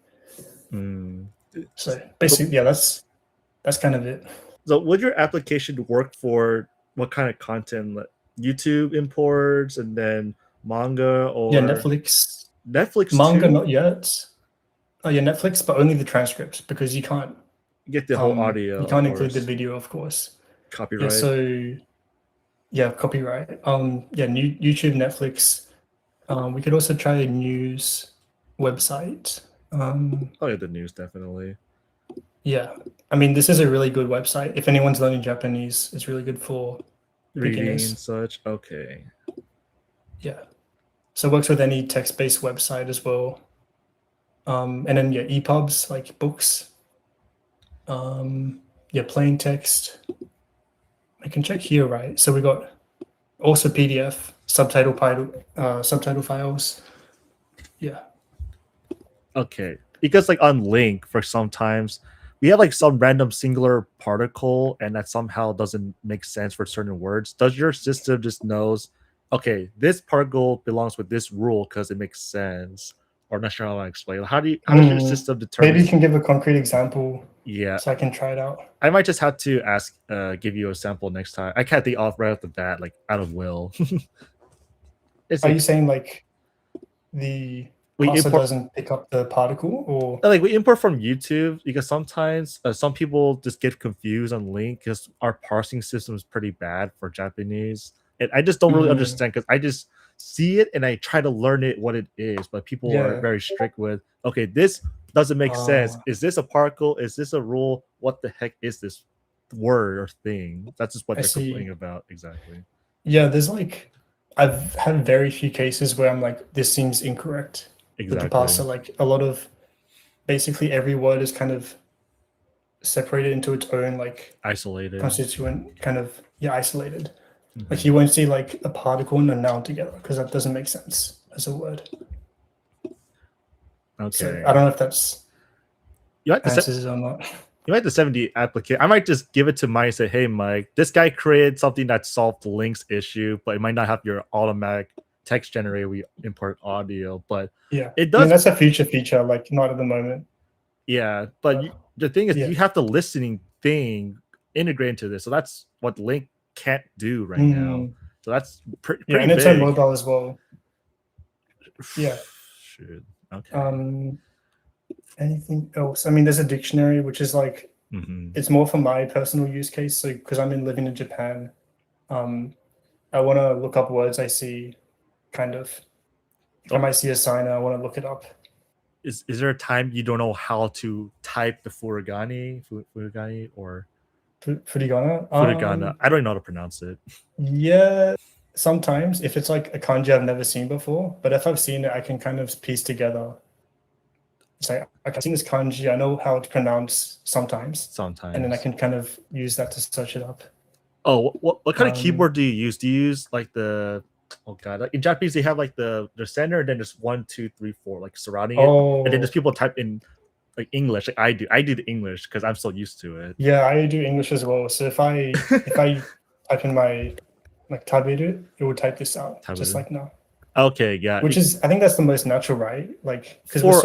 So basically, yeah, that's kind of it. So would your application work for what kind of content? Like YouTube imports and then manga or Netflix manga too? not yet. Oh yeah, Netflix, but only the transcript because you can't get the whole audio. You can't include the video, of course. Copyright. Yeah, so yeah, copyright. YouTube, Netflix. We could also try a news website. The news definitely. Yeah, I mean, this is a really good website. If anyone's learning Japanese, it's really good for reading and beginners. such. Okay. Yeah. So it works with any text-based website as well. And then yeah, EPUBs like books. Yeah, plain text. I can check here, right? So we got also PDF subtitle files. Yeah. Okay. Because like on Link, for sometimes we have like some random singular particle and that somehow doesn't make sense for certain words. Does your system just knows, okay, this particle belongs with this rule because it makes sense? Or I'm not sure how I explain. How does your system Maybe determine? you can give a concrete example Yeah. so I can try it out. I might just have to ask give you a sample next time. I can't think off right off the bat, like out of will. It's Are you like saying like the we parser import doesn't pick up the particle or like we import from YouTube because sometimes some people just get confused on Link because our parsing system is pretty bad for Japanese, and I just don't really understand because I just see it and I try to learn it what it is, but people are yeah. very strict with, okay, this doesn't make sense. Is this a particle? Is this a rule? What the heck is this word or thing? That's just what I they're see. complaining about exactly. Yeah, there's like I've had very few cases where I'm like, this seems incorrect with the Exactly. parser. Like a lot of basically every word is kind of separated into its own like Isolated. constituent kind of isolated. Mhm. Like you won't see like a particle and a noun together because that doesn't make sense as a word. Okay. So I don't know if that's You might have to answers or not. you might have to send me the application. I might just give it to Mike and say, hey Mike, this guy created something that solved the links issue, but it might not have your automatic text generator. We import audio, but Yeah, it I does. mean that's a future feature, like not at the moment. Yeah, but the thing is, yeah. you have the listening thing integrated into this, so that's what Link can't do right now. So that's pretty and it's on big. mobile as well. Yeah. Shoot. Okay. Anything else? I mean, there's a dictionary, which is like it's more for my personal use case. So because I'm living in Japan, I want to look up words I see. Kind of, if I might see a sign, I want to look it up. Is there a time you don't know how to type the furigana or furigana? Furigana? I don't know how to pronounce it. Yeah, sometimes if it's like a kanji I've never seen before, but if I've seen it, I can kind of piece together. It's like I've seen this kanji, I know how it's pronounced sometimes, and then I can kind of use that to search it up. Oh, what kind of keyboard do you use? Do you use like the like in Japanese they have like the center and then there's 1, 2, 3, 4 like surrounding it, and then there's people type in like English like I do the English because I'm so used to it. Yeah, I do English as well. So if I type in my like taberu, it will type this out just like now. Okay, yeah. Which is I think that's the most natural, right? Like because we're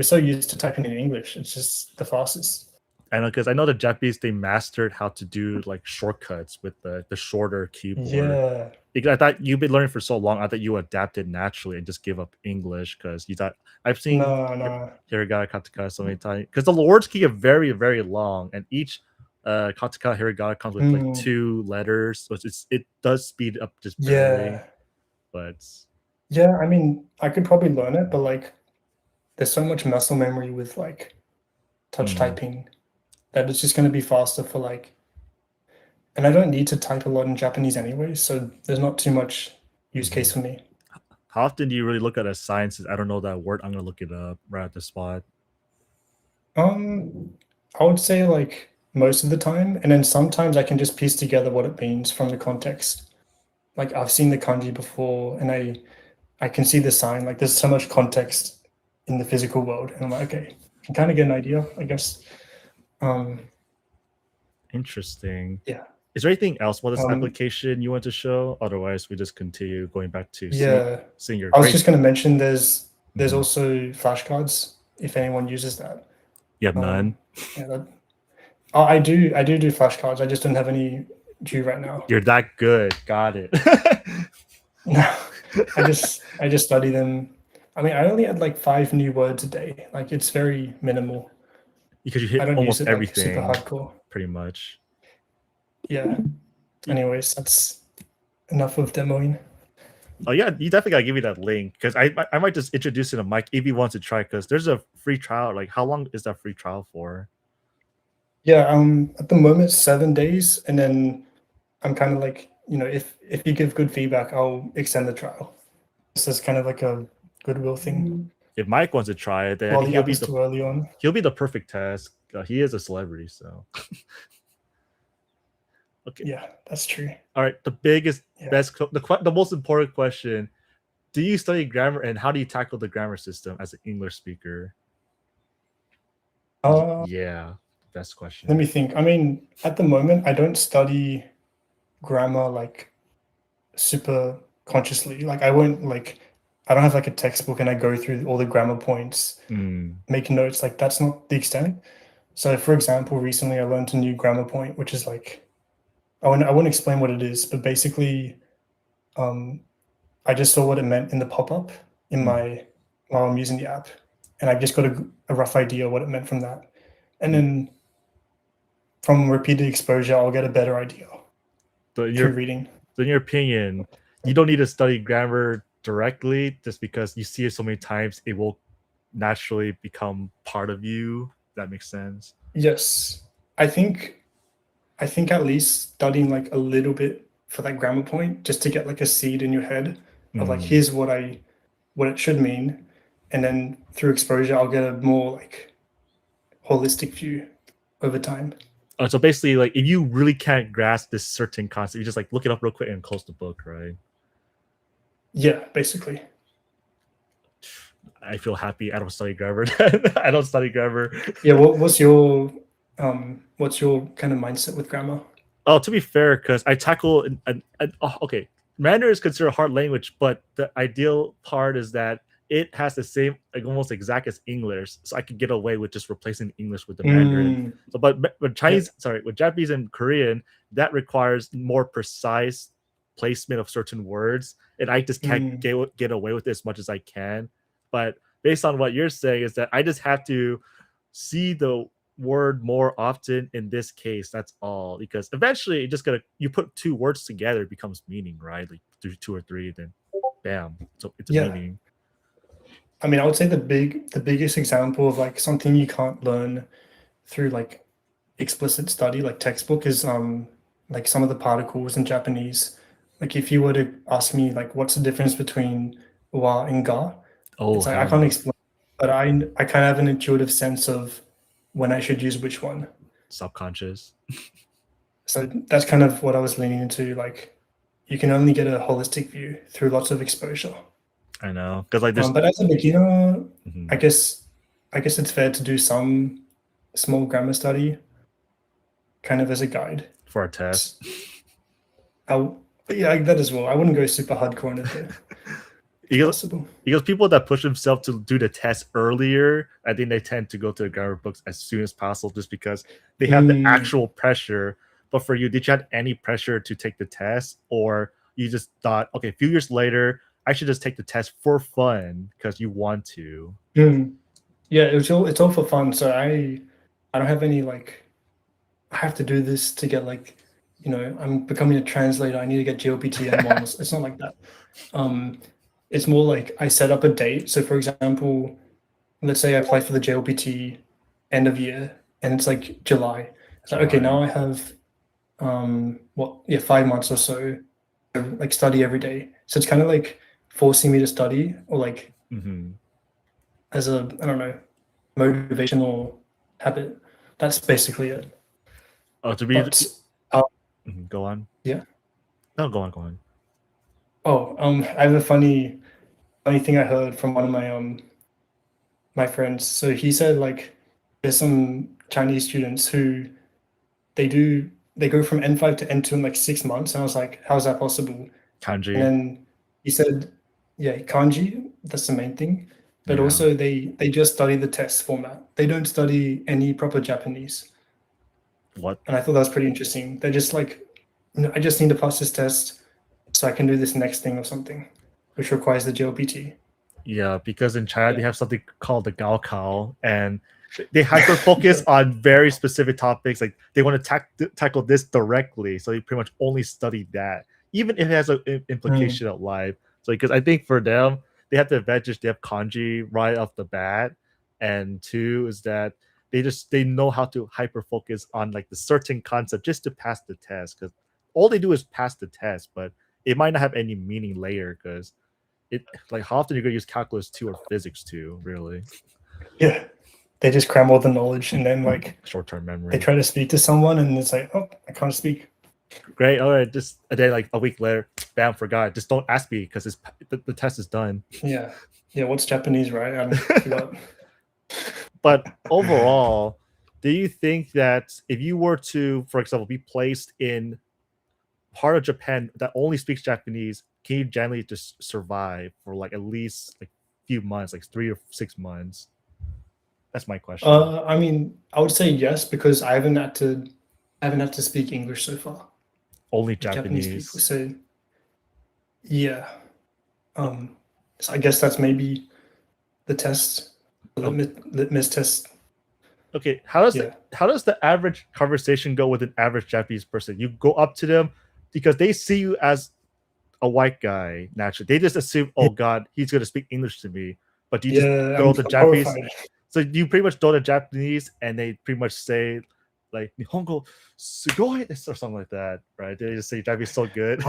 so used to typing in English. It's just the fastest. I know because I know the Japanese they mastered how to do like shortcuts with the shorter keyboard. Yeah. I thought you've been learning for so long. I thought you adapted naturally and just give up English because you thought I've seen hiragana, katakana so many times because the words can get very very long and each katakana hiragana comes with like 2 letters, so it does speed up just barely. But yeah, I mean I could probably learn it, but like there's so much muscle memory with like touch typing that it's just going to be faster for like, and I don't need to type a lot in Japanese anyway, so there's not too much use case for me. How often do you really look at a sign? I don't know that word. I'm gonna look it up right at the spot. I would say like most of the time, and then sometimes I can just piece together what it means from the context. Like I've seen the kanji before, and I can see the sign. Like there's so much context in the physical world, and I'm like, okay, I can kind of get an idea, I guess. Interesting. Yeah. Is there anything else about this application you want to show? Otherwise, we just continue going back to seeing your. I was just going to mention there's also flashcards if anyone uses that. You have none. Yeah. I do flashcards. I just don't have any due right now. You're that good. Got it. No, I just study them. I mean, I only had like 5 new words a day. Like it's very minimal. Because you hit almost everything. Like, super hardcore. Pretty much. Yeah. Anyways, that's enough of demoing. Oh yeah, you definitely gotta give me that link because I might just introduce it to Mike if he wants to try because there's a free trial. Like, how long is that free trial for? Yeah, at the moment 7 days, and then I'm kind of like, if you give good feedback, I'll extend the trial. This is kind of like a goodwill thing. If Mike wants to try it, then I While think the app is too early on. he'll be the perfect test. He is a celebrity, so okay. Yeah, that's true. All right, the biggest, Yeah. the most important question: do you study grammar, and how do you tackle the grammar system as an English speaker? Yeah, best question. Let me think. I mean, at the moment, I don't study grammar like super consciously. Like I won't like I don't have like a textbook and I go through all the grammar points, make notes. Like that's not the extent. So for example, recently I learned a new grammar point, which is like I won't explain what it is, but basically I just saw what it meant in the pop-up in my while I'm using the app. And I just got a rough idea what it meant from that. And then from repeated exposure, I'll get a better idea through reading. So in your opinion, you don't need to study grammar directly just because you see it so many times, it will naturally become part of you. That makes sense. Yes. I think at least studying like a little bit for that grammar point just to get like a seed in your head of like here's what it should mean. And then through exposure I'll get a more like holistic view over time. So basically, like if you really can't grasp this certain concept, you just like look it up real quick and close the book, right? Yeah, basically. I feel happy. I don't study grammar. I don't study grammar. Yeah, what's your kind of mindset with grammar? Oh, to be fair, because I tackle okay, Mandarin is considered a hard language, but the ideal part is that it has the same, like almost exact as English, so I could get away with just replacing English with the Mandarin. So, but Chinese, sorry, with Japanese and Korean, that requires more precise placement of certain words, and I just can't get away with it as much as I can. But based on what you're saying, is that I just have to see the word more often in this case. That's all, because eventually it just gonna, you put two words together, it becomes meaning, right? Like two or three, then bam, so it's a meaning. I mean, I would say the biggest example of like something you can't learn through like explicit study, like textbook, is like some of the particles in Japanese. Like if you were to ask me like what's the difference between wa and ga, it's like I can't explain, but I kind of have an intuitive sense of when I should use which one. Subconscious. So that's kind of what I was leaning into. Like you can only get a holistic view through lots of exposure. I know, because like there's But as a beginner, I guess it's fair to do some small grammar study, kind of as a guide for a test. Yeah, that as well. I wouldn't go super hardcore on it though. Because people that push themselves to do the test earlier, I think they tend to go to the grammar books as soon as possible, just because they have the actual pressure. But for you, did you have any pressure to take the test, or you just thought, okay, a few years later, I should just take the test for fun because you want to? Yeah, it's all for fun. So I don't have any like I have to do this to get like I'm becoming a translator. I need to get GLPT N1. It's not like that. It's more like I set up a date. So for example, let's say I apply for the JLPT end of year and it's like July. It's like, okay, now I have 5 months or so to like study every day. So it's kind of like forcing me to study or like as a, I don't know, motivational habit. That's basically it. Go on. Yeah. No, go on. I have a funny thing I heard from one of my friends. So he said like there's some Chinese students who they go from N5 to N2 in like 6 months, and I was like, how is that possible? Kanji. And then he said, yeah, kanji, that's the main thing. But also they just study the test format. They don't study any proper Japanese. What? And I thought that was pretty interesting. They're just like, I just need to pass this test so I can do this next thing or something, which requires the JLPT. Yeah, because in China they have something called the Gaokao, and they hyper focus on very specific topics. Like they want to tackle this directly, so they pretty much only study that, even if it has an implication of life. So because I think for them, they have the advantage, they have kanji right off the bat, and two is that they know how to hyper focus on like the certain concept just to pass the test. Because all they do is pass the test, but it might not have any meaning later because it like how often you're gonna use calculus 2 or physics 2, really. Yeah. They just cram all the knowledge and then like Short-term they memory. try to speak to someone and it's like, oh, I can't speak. Great. All right. Just a day, like a week later, bam, forgot. Just don't ask me because the test is done. Yeah. Yeah. What's Japanese, right? I forgot. But overall, do you think that if you were to, for example, be placed in part of Japan that only speaks Japanese, can you generally just survive for like at least like few months, like 3 or 6 months? That's my question. I mean, I would say yes because I haven't had to speak English so far. Only With Japanese people. Japanese. So yeah. So I guess that's maybe the test, the litmus test. Okay, how does Yeah. how does the average conversation go with an average Japanese person? You go up to them because they see you as a white guy naturally. They just assume, oh God, he's gonna speak English to me. But you just Yeah, throw I'm the Japanese. horrified. So you pretty much throw the Japanese, and they pretty much say like Nihongo sugoi or something like that, right? They just say Japanese so good.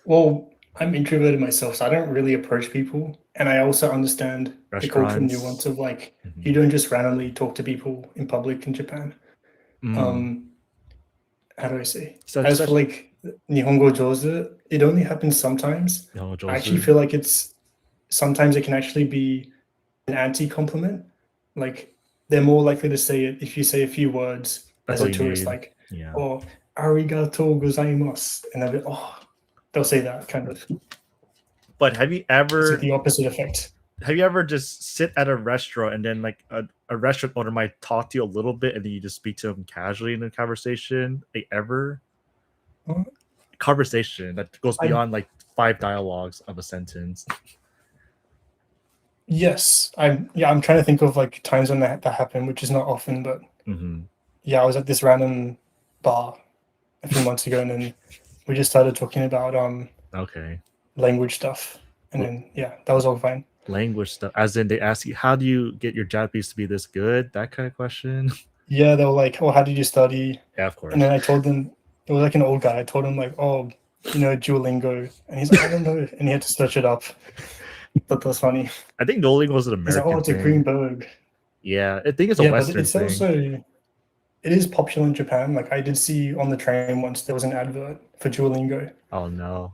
Well, I'm introverted myself, so I don't really approach people, and I also understand the cultural Restaurants. nuance of like Mhm. you don't just randomly talk to people in public in Japan. How do I say? So As for like Nihongo Jozu, it only happens sometimes. Nihongo I actually Jozu. feel like it's sometimes it can actually be an anti-compliment. Like they're more likely to say it if you say a few words That's as all a you tourist, need. like Yeah. "Oh, arigato gozaimasu," and they'll be, oh, they'll say that kind of. But have you It's ever like the opposite effect. just sit at a restaurant and then like a restaurant owner might talk to you a little bit and then you just speak to them casually in a conversation? Like ever? Uh, Conversation that goes I beyond like 5 dialogues of a sentence. Yes, I'm trying to think of like times when that happened, which is not often, but Mm-hmm. yeah, I was at this random bar a few months ago, and then we just started talking about Okay. language stuff, and then yeah, that was all fine. Language stuff, as in they ask you, how do you get your Japanese to be this good? That kind of question. Yeah, they were like, "Oh, how did you study?" Yeah, of And course. then I told them it was like an old guy. I told him like, "Oh, Duolingo," and he's like, "I don't know," and he had to search it up. But that's funny. I think Duolingo was an He's like, "Oh, American it's a thing. Greenberg." Yeah, I think it's a Yeah, but Western it's thing. also it is popular in Japan. Like I did see on the train once there was an advert for Duolingo. Oh no.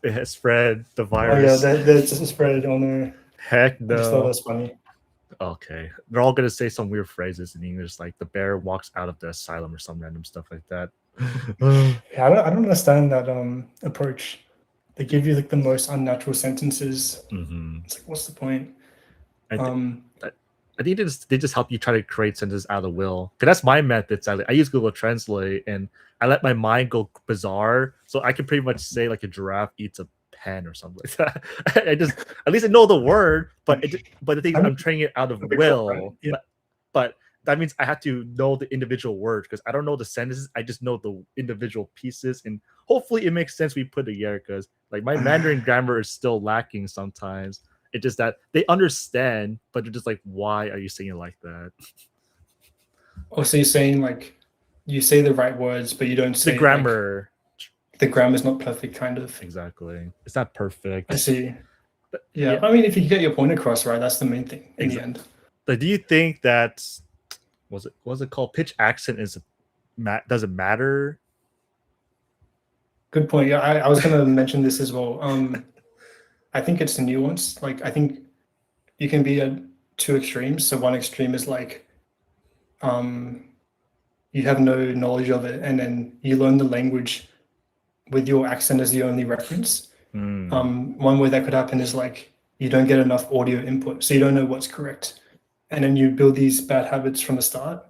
It has spread the Oh yeah, virus. that's just a spread on there. Heck I just thought that no. was funny. Okay. They're all gonna say some weird phrases in English, like the bear walks out of the asylum or some random stuff like that. Yeah, I don't understand that approach. They give you like the most unnatural sentences. Mm-hmm. It's like, what's the point? I, th- Um, I think they just help you try to create sentences out of will. Cause that's my method. Sadly, I use Google Translate and I let my mind go bizarre, so I can pretty much say like a giraffe eats a pen or something like that. I just at least I know the word, but but the thing is, I mean, I'm training it out of the control, right? will. Yeah. But that means I have to know the individual words because I don't know the sentences. I just know the individual pieces, and hopefully it makes sense we put together. Because like my Mandarin grammar is still lacking sometimes. It's just that they understand, but they're just like, why are you saying it like that? Also, you're saying like you say the right words, but you don't The say it, like grammar, the grammar's not perfect, kind of. exactly. It's not perfect. I see. But, Yeah, I mean, if you get your point across, right, that's the main thing in the end. But do you think that was it called pitch accent is does it matter? Good point. Yeah, I was gonna mention this as well. I think it's nuanced. Like, I think you can be at two extremes. So one extreme is like, you have no knowledge of it, and then you learn the language with your accent as the only reference. One way that could happen is like you don't get enough audio input, so you don't know what's correct, and then you build these bad habits from the start.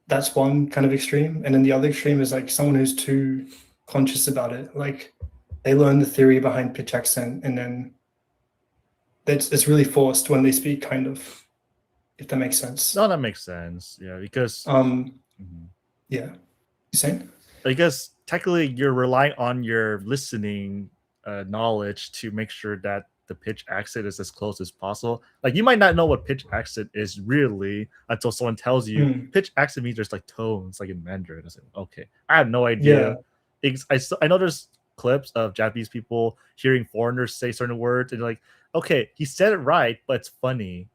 That's one kind of extreme, and then the other extreme is like someone who's too conscious about it. Like they learn the theory behind pitch accent, and then it's really forced when they speak, kind of, if that makes sense. No, that makes sense. Yeah, because yeah, you saying? I guess technically you're relying on your listening knowledge to make sure that the pitch accent is as close as possible. Like you might not know what pitch accent is really until someone tells you pitch accent means there's like tones, like in Mandarin. It's like, okay, I have no idea. Yeah. I know there's clips of Japanese people hearing foreigners say certain words and like, okay, he said it right, but it's funny.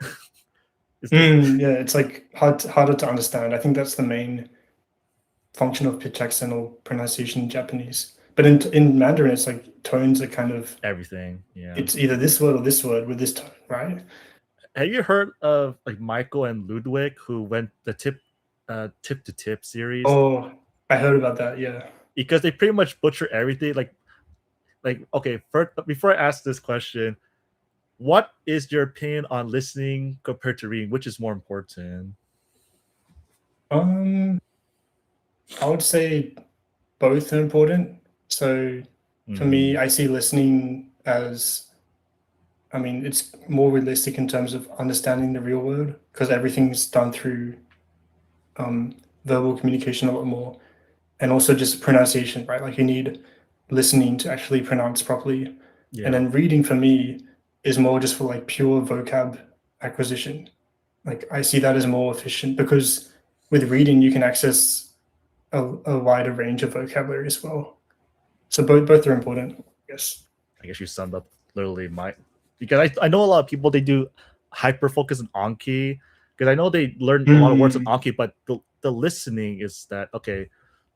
Yeah, it's like harder to understand. I think that's the main function of pitch accent or pronunciation in Japanese. But in Mandarin, it's like tones are kind of, everything. Yeah. it's either this word or this word with this tone, right? Have you heard of like Michael and Ludwig who went the tip to tip series? Oh, I heard about that. Yeah. Because they pretty much butcher everything. Like okay, first before I ask this question, what is your opinion on listening compared to reading? Which is more important? Um, I would say both are important. So for me, I see listening as, I mean, it's more realistic in terms of understanding the real world because everything's done through verbal communication a lot more, and also just pronunciation, right? Like you need listening to actually pronounce properly, Yeah. and then reading for me is more just for like pure vocab acquisition. Like I see that as more efficient because with reading you can access a wider range of vocabulary as well. So both are important, yes. I guess you summed up literally my, because I know a lot of people they do hyper focus on Anki because I know they learn a lot of words on Anki, but the listening is that okay.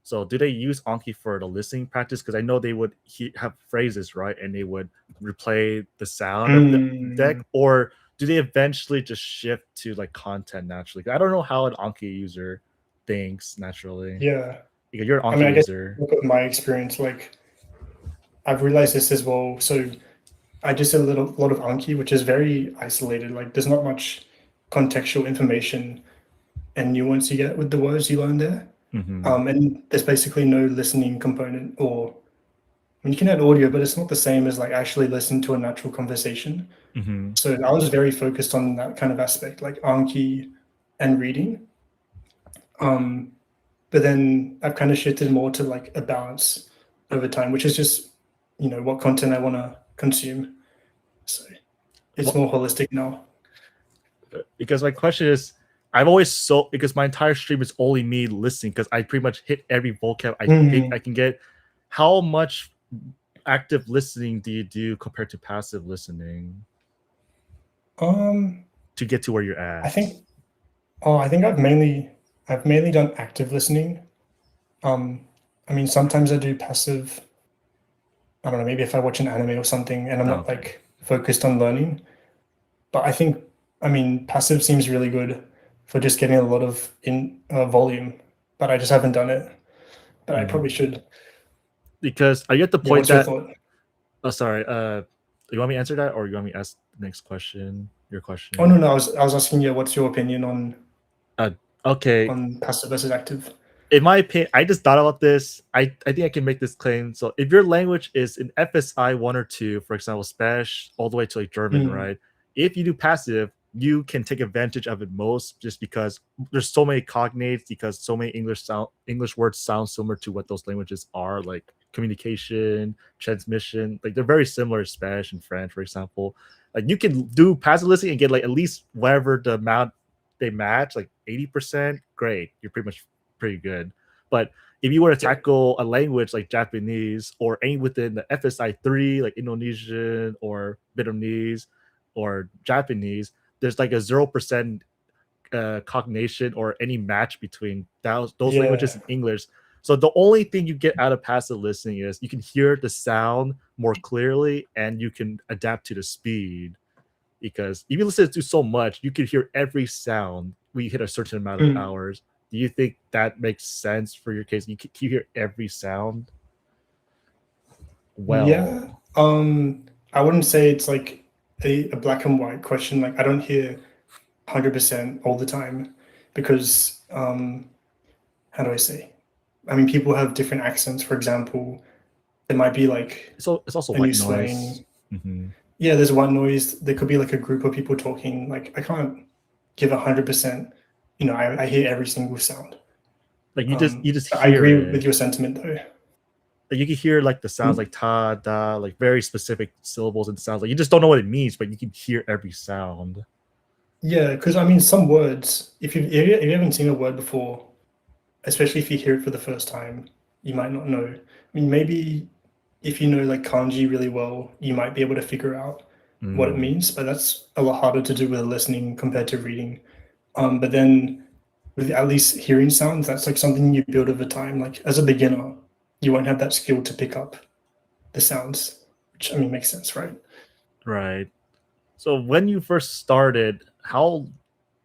So do they use Anki for the listening practice? Because I know they would have phrases right, and they would replay the sound of the deck, or do they eventually just shift to like content naturally? 'Cause I don't know how an Anki user thinks naturally. Yeah. Because you're an I Anki mean, I guess user. look at my experience, like I've realized this as well. So I just did a lot of Anki, which is very isolated. Like there's not much contextual information and nuance you get with the words you learn there. And there's basically no listening component, or I mean, you can add audio, but it's not the same as like actually listen to a natural conversation. So I was very focused on that kind of aspect, like Anki and reading. But then I've kind of shifted more to like a balance over time, which is just, what content I want to consume. So it's more holistic now. Because my question is, I've always because my entire stream is only me listening because I pretty much hit every vocab I think I can get. How much active listening do you do compared to passive listening to get to where you're at? I think I've mainly done active listening. I mean, sometimes I do passive. I don't know, maybe if I watch an anime or something and I'm not like focused on learning. But I mean, passive seems really good for just getting a lot of volume. But I just haven't done it. But I probably should. Because are you at the point what's your that? thought? Oh, sorry. You want me to answer that, or you want me to ask the next question? Your question. Oh no, I was asking you, what's your opinion on okay on passive versus active? In my opinion, I just thought about this. I think I can make this claim. So if your language is in FSI 1 or 2, for example, Spanish all the way to like German, right? If you do passive, you can take advantage of it most just because there's so many cognates, because so many English words sound similar to what those languages are, like communication, transmission. Like they're very similar to Spanish and French, for example. Like you can do passive listening and get like at least whatever the amount they match, like 80%, great. You're pretty good. But if you were to tackle a language like Japanese or any within the FSI 3, like Indonesian or Vietnamese or Japanese, there's like a 0% cognation or any match between those languages and English. So the only thing you get out of passive listening is you can hear the sound more clearly and you can adapt to the speed. Because if you listen to so much, you can hear every sound when you hit a certain amount of hours. Do you think that makes sense for your case? You hear every sound? Well, yeah. I wouldn't say it's like a black and white question. Like I don't hear 100% all the time because how do I say? I mean, people have different accents. For example, there might be like so it's also a white new noise. slang. Yeah, there's white noise. There could be like a group of people talking. Like I can't give 100%. I hear every single sound. Like you just hear I agree it. with your sentiment though. Like you can hear like the sounds like ta da, like very specific syllables and sounds. Like you just don't know what it means, but you can hear every sound. Yeah, because I mean, some words, if you haven't seen a word before, especially if you hear it for the first time, you might not know. I mean, maybe if you know like kanji really well, you might be able to figure out what it Mm, means, but that's a lot harder to do with listening compared to reading. But then with at least hearing sounds, that's like something you build over time. Like as a beginner, you won't have that skill to pick up the sounds, which I mean makes sense, right? right. So when you first started, how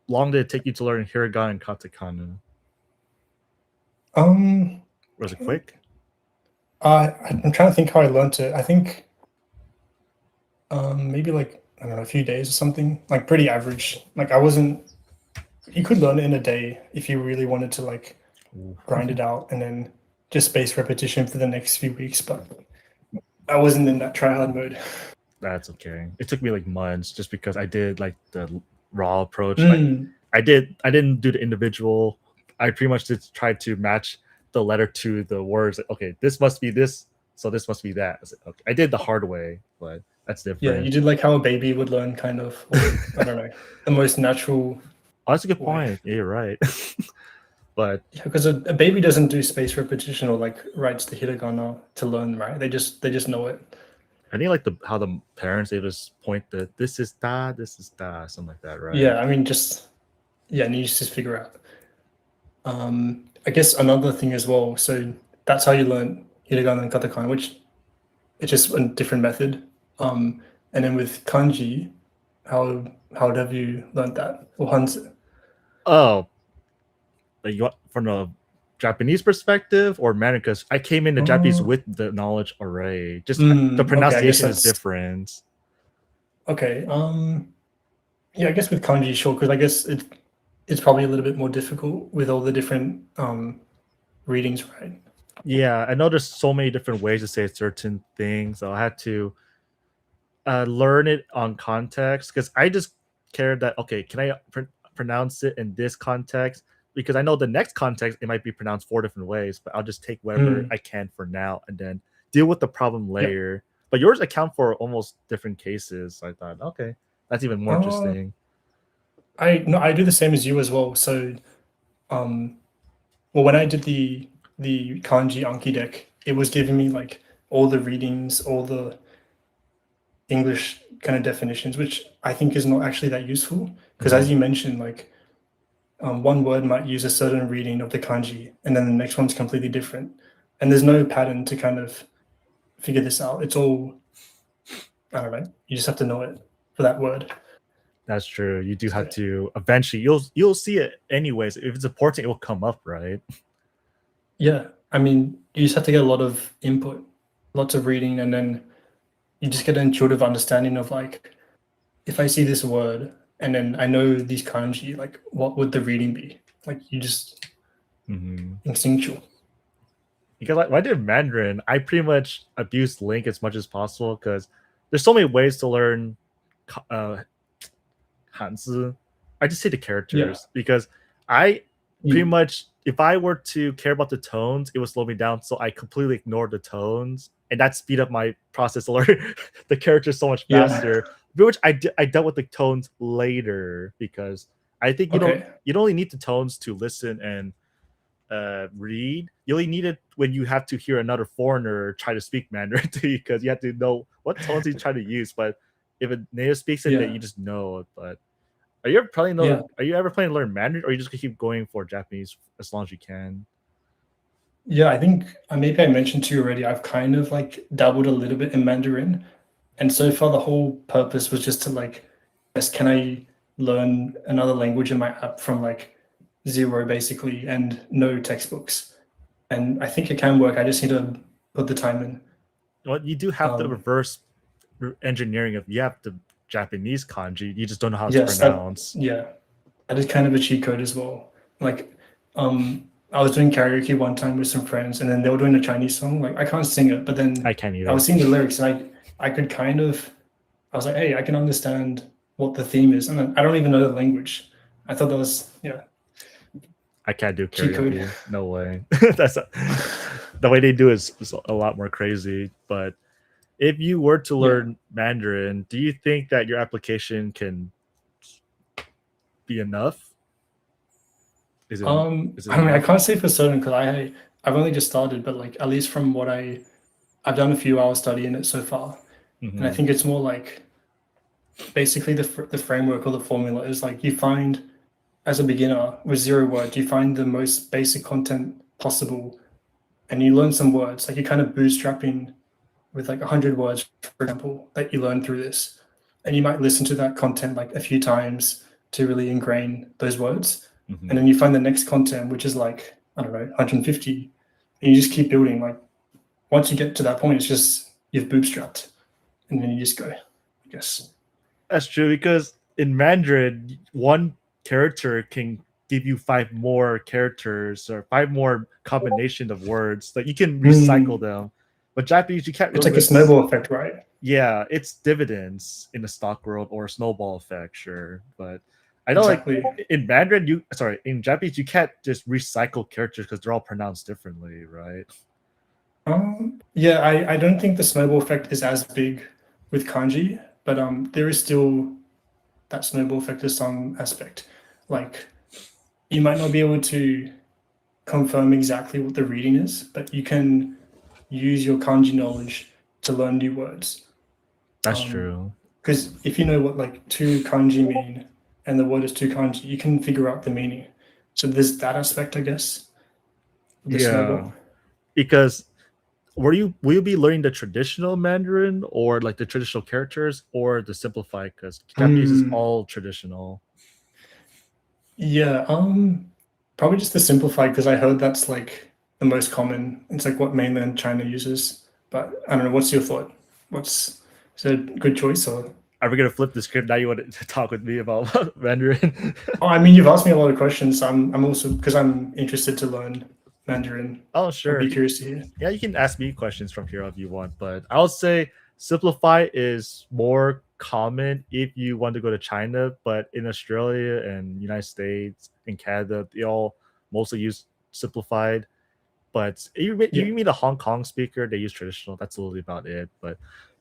long did it take you to learn hiragana and katakana? Um, Was it quick? I'm trying to think how I learned it. I think maybe like I don't know, a few days or something, like pretty average. Like I wasn't. You could learn it in a day if you really wanted to like Ooh, grind it out and then just space repetition for the next few weeks. But I wasn't in that try hard mode. that's okay. It took me like months just because I did like the raw approach. Like Mm, I didn't do the individual. I pretty much just tried to match the letter to the words. Like, okay, this must be this, so this must be that. I was like, okay. I did the hard way, but that's yeah, different. you did like how a baby would learn, kind of, or I don't know, the most natural Oh, that's a good way. point. Yeah, you're right. But Yeah, because a baby doesn't do space repetition or like writes the hiragana to learn, right? They just know it. I think like the how the parents they just point that this is da, something like that, right? Yeah, I mean, just yeah, and you just figure out. I guess another thing as well. So that's how you learn hiragana and katakana, which it's just a different method. Um, and then with kanji, how have you learned that? Or hanzi? Oh, like you from a Japanese perspective or Mandarin? Because I came into Japanese Oh, with the knowledge already. Just the okay. I guess pronunciation is that's different. okay. Yeah, I guess with kanji, sure, because I guess it's probably a little bit more difficult with all the different readings, right? Yeah, I know there's so many different ways to say certain things. So I had to learn it on context because I just cared that okay, can I pronounce it in this context? Because I know the next context it might be pronounced four different ways, but I'll just take whatever Mm, I can for now and then deal with the problem yep. later. But yours account for almost different cases. So I thought, okay, that's even more Uh, interesting. I no, I do the same as you as well. So, um, well, when I did the kanji Anki deck, it was giving me like all the readings, all the English kind of definitions, which I think is not actually that useful because, as Mhm. you mentioned, like one word might use a certain reading of the kanji, and then the next one's completely different, and there's no pattern to kind of figure this out. It's all I don't know. You just have to know it for that word. That's true. You do So have to eventually you'll see it anyways. If it's important, it will come up, right? yeah, I mean, you just have to get a lot of input, lots of reading, and then you just get an intuitive understanding of like, if I see this word and then I know these kanji, like, what would the reading be? Like, you just Hmm. instinctual. Because like, when I did Mandarin, I pretty much abused Link as much as possible because there's so many ways to learn uh, Hanzi. I just say the Yeah, characters because I pretty you, much, if I were to care about the tones, it would slow me down. So I completely ignored the tones, and that speed up my process to learn the characters so much yeah, faster. Which I dealt with the tones later because I think okay, you don't only need the tones to listen and read. You only need it when you have to hear another foreigner try to speak Mandarin to you because you have to know what tones he's trying to use. But if a native speaks it, then yeah, you just know it. But are you ever planning to? yeah. Are you ever planning to learn Mandarin, or are you just gonna keep going for Japanese as long as you can? Yeah, I think maybe I mentioned to you already, I've kind of like dabbled a little bit in Mandarin. And so far, the whole purpose was just to like, yes, can I learn another language in my app from like zero basically and no textbooks? And I think it can work. I just need to put the time in. Well, you do have the Um, reverse engineering of you have the Japanese kanji, you just don't know how it's yes, that pronounced. yeah, that is kind of a cheat code as well. Like, I was doing karaoke one time with some friends, and then they were doing a Chinese song. Like, I can't sing it, but I then can't I was either. seeing the lyrics, and I could kind of I was like, hey, I can understand what the theme is, and then I don't even know the language. I thought that was yeah, I can't do cheat code. karaoke. No way. The way they do is a lot more crazy. But if you were to Yeah. learn Mandarin, do you think that your application can be enough? Is it I mean, I enough? can't say for certain because I've only just started, but like at least from what I've done a few hours studying it so far, and I Hmm. think it's more like basically the framework or the formula is like you find as a beginner with 0 words, you find the most basic content possible, and you learn some words. Like you're kind of bootstrapping with like 100 words, for example, that you learn through this, and you might listen to that content like a few times to really ingrain those words, and Hmm. then you find the next content which is like I don't know 150, and you just keep building. Like once you get to that point, it's just you've bootstrapped, and then you just go, I guess. That's true because in Mandarin, one character can give you five more characters or five more combination of words that you can recycle Mm. them. But Japanese, you can't It's really. like a snowball effect, right? Yeah, it's dividends in the stock world or snowball effect, sure. But I know, like Exactly. in Mandarin, in Japanese, you can't just recycle characters because they're all pronounced differently, right? Yeah, I don't think the snowball effect is as big with kanji, but there is still that snowball effect to some aspect. Like you might not be able to confirm exactly what the reading is, but you can use your kanji knowledge to learn new words. That's Um, true. because if you know what like two kanji mean and the word is two kanji, you can figure out the meaning. So there's that aspect, I guess, of the Yeah, snowball. because will you be learning the traditional Mandarin or like the traditional characters or the simplified? Because Japanese is Hmm. all traditional. Yeah, probably just the simplified because I heard that's like the most common. It's like what mainland China uses. But I don't know, what's your thought? What's is it a good choice or Are we gonna flip the script now? You want to talk with me about Mandarin? oh, I mean you've asked me a lot of questions. I'm also because I'm interested to learn Mandarin. Oh, I'd sure. be curious to hear. Yeah, you can ask me questions from here if you want, but I'll say simplify is more common if you want to go to China, but in Australia and United States and Canada, they all mostly use simplified. But Yeah, you meet a Hong Kong speaker, they use traditional. That's literally about it. But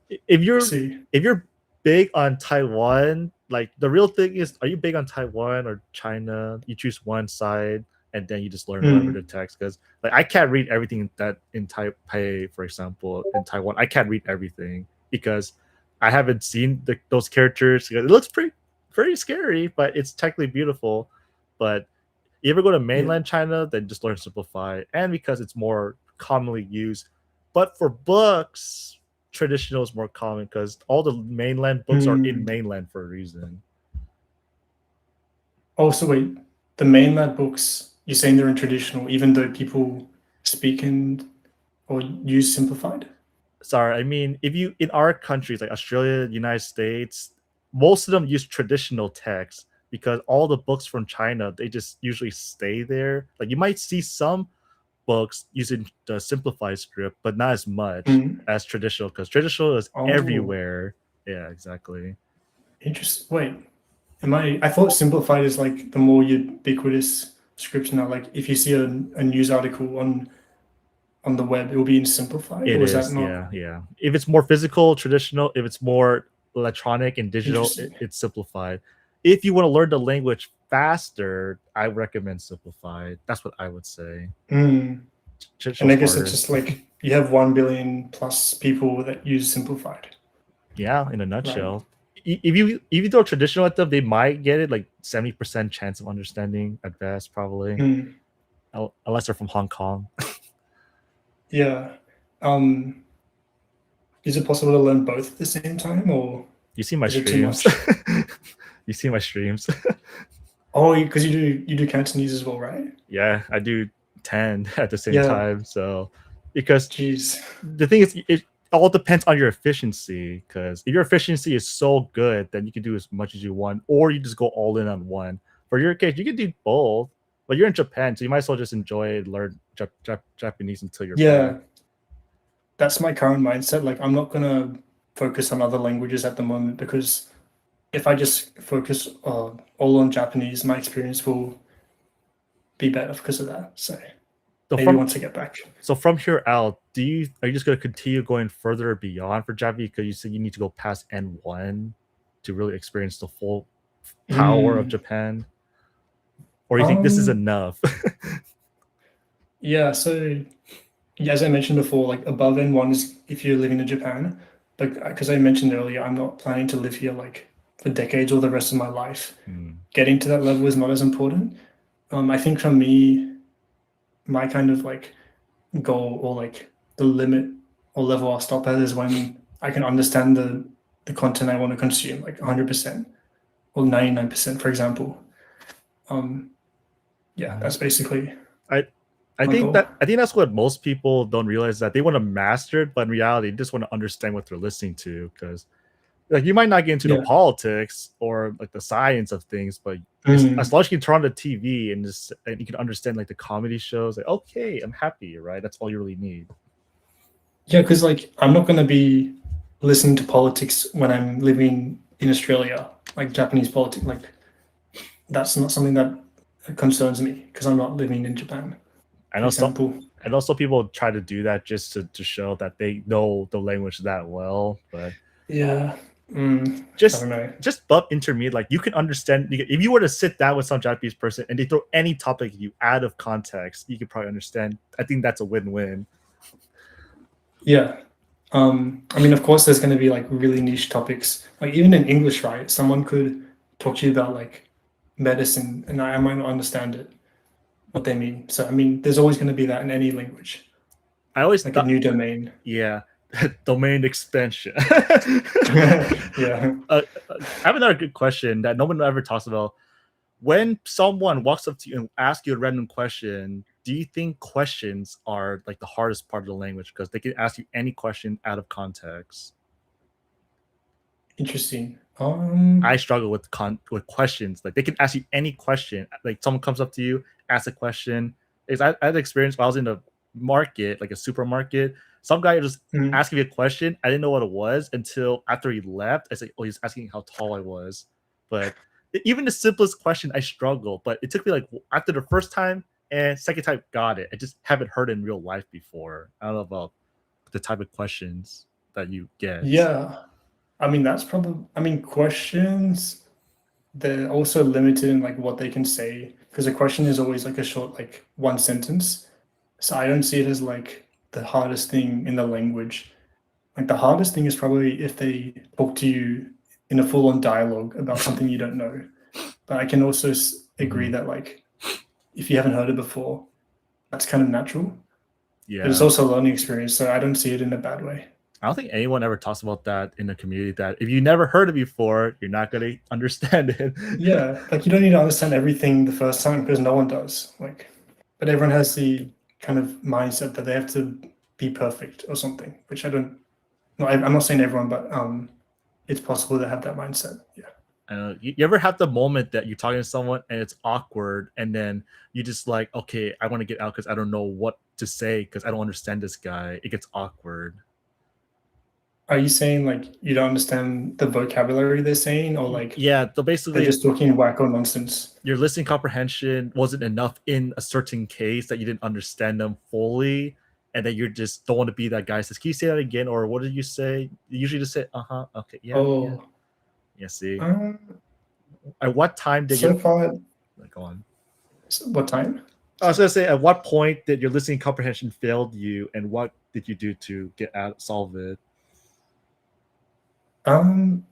if I you're see. if you're big on Taiwan, like the real thing is, are you big on Taiwan or China? You choose one side, and then you just learn whatever the Mm, text. Because like I can't read everything that in Taipei, for example, in Taiwan, I can't read everything because I haven't seen those characters. It looks pretty scary, but it's technically beautiful. But you ever go to yeah. mainland China, then just learn Simplify. And because it's more commonly used. But for books, traditional is more common because all the mainland books are in Mm. mainland for a reason. Also, wait, the mainland books, you're saying they're in traditional, even though people speak in or use simplified? Sorry, I mean, if you in our countries like Australia, United States, most of them use traditional text because all the books from China they just usually stay there. Like you might see some books using the simplified script, but not as much Mm. as traditional because traditional is Oh, everywhere. Yeah, exactly. interesting. Wait, I thought simplified is like the more ubiquitous script now. Like if you see a news article on the web, it will be in simplified, It or is that is, not yeah, yeah. If it's more physical, traditional, if it's more electronic and digital, interesting? it's simplified. If you want to learn the language faster, I recommend simplified. That's what I would say. Mm. And Traditional I is guess it's harder. just like you have 1 billion plus people that use simplified, Yeah, in a right? nutshell. If you throw traditional at them, they might get it like 70% chance of understanding at best, probably. Mm. Unless they're from Hong Kong. Yeah. Um, is it possible to learn both at the same time, or You see my is it too streams. much? You see my streams. Oh, because you do Cantonese as well, right? Yeah, I do 10 at the same Yeah. time. So, because Jeez. the thing is, it all depends on your efficiency. Because if your efficiency is so good, then you can do as much as you want, or you just go all in on one. For your case, you can do both, but you're in Japan, so you might as well just enjoy it, learn Japanese until you're back. Yeah, that's my current mindset. Like, I'm not gonna focus on other languages at the moment because if I just focus all on Japanese, my experience will be better because of that. So So maybe from once I get back. from here out, are you just going to continue going further beyond for Japanese? Because you said you need to go past N1 to really experience the full power of Mm. Japan, or you think this is Um, enough? Yeah, so yeah, as I mentioned before, like above N1 is if you're living in Japan, but because I mentioned earlier, I'm not planning to live here like for decades or the rest of my life. Hmm. Getting to that level is not as important. I think for me, my kind of like goal or like the limit or level I'll stop at is when I can understand the content I want to consume, like 100% or 99%, for example. Um, yeah, Mhm. that's basically I I my think goal. that I think that's what most people don't realize, that they want to master it, but in reality, they just want to understand what they're listening to. Because like you might not get into the Yeah. politics or like the science of things, but as Mm. long as you can turn on the TV and you can understand like the comedy shows, like okay, I'm happy, right? That's all you really need. Yeah, because like I'm not going to be listening to politics when I'm living in Australia, like Japanese politics. Like that's not something that concerns me because I'm not living in Japan, I for know some, example. and also people try to do that just to show that they know the language that well, but Yeah. Mm, I just don't know. just above intermediate, like you can understand. If you were to sit down with some Japanese person and they throw any topic at you out of context, you could probably understand. I think that's a win-win. Yeah. I mean, of course, there's going to be like really niche topics. Like even in English, right? Someone could talk to you about like medicine, and I might not understand it, what they mean. So I mean, there's always going to be that in any language, I always like a thought, new domain. yeah, domain expansion. Yeah. I have another good question that no one ever talks about. When someone walks up to you and asks you a random question, do you think questions are like the hardest part of the language because they can ask you any question out of context? Interesting. I struggle with with questions. Like they can ask you any question. Like someone comes up to you, asks a question. Is I had experience while I was in a market, like a supermarket. Some guy just mm, asking me a question. I didn't know what it was until after he left. I said, "Oh, he's asking how tall I was." But even the simplest question, I struggle. But it took me like after the first time and second time, got it. I just haven't heard it in real life before. I don't know about the type of questions that you get. yeah. I mean, that's probably, I mean, questions, they're also limited in like what they can say because a question is always like a short, like one sentence. So I don't see it as like the hardest thing in the language. Like the hardest thing is probably if they talk to you in a full-on dialogue about something you don't know. But I can also agree Mhm. that like if you haven't heard it before, that's kind of natural. But it's Yeah. also a learning experience, so I don't see it in a bad way. I don't think anyone ever talks about that in the community. That if you never heard it before, you're not gonna understand it. Yeah, like you don't need to understand everything the first time because no one does. Like, but everyone has the kind of mindset that they have to be perfect or something, which I don't. No, I'm not saying everyone, but it's possible to have that mindset. Yeah. You ever have the moment that you're talking to someone and it's awkward, and then you just like, okay, I want to get out because I don't know what to say because I don't understand this guy. It gets awkward. Are you saying like you don't understand the vocabulary they're saying, or like Yeah, so they're basically, just talking wacko nonsense? your listening comprehension wasn't enough in a certain case that you didn't understand them fully, and that you just don't want to be that guy who says, "Can you say that again?" Or "What did you say?" You usually just say, "Uh huh, okay, yeah, yeah, Oh, yeah." See, um, at what time did so you far, go on? what time? I was Sorry. gonna say, at what point did your listening comprehension failed you, and what did you do to get out, solve it? Um,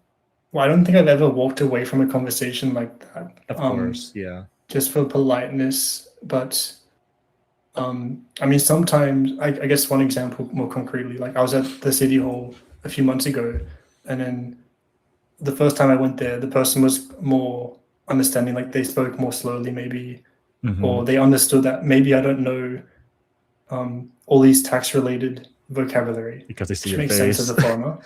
well, I don't think I've ever walked away from a conversation like that, Of course, yeah. just for politeness. But I mean, sometimes I guess one example more concretely, like I was at the city hall a few months ago, and then the first time I went there, the person was more understanding, like they spoke more slowly, maybe, Hmm. or they understood that maybe I don't know all these tax related vocabulary, Because they see which your makes sense as face. a foreigner.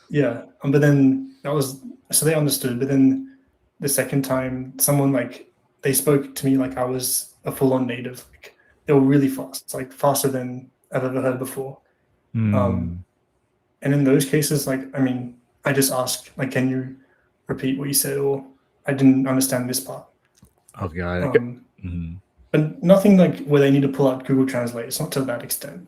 Yeah, but then that was so they understood. But then the second time, someone like they spoke to me like I was a full on native. Like they were really fast, like faster than I've ever heard before. Um, Hmm. and in those cases, like I mean, I just asked like, can you repeat what you said, or I didn't understand this part. Oh god. Um, Mhm. but nothing like where they need to pull out Google Translate. It's not to that extent.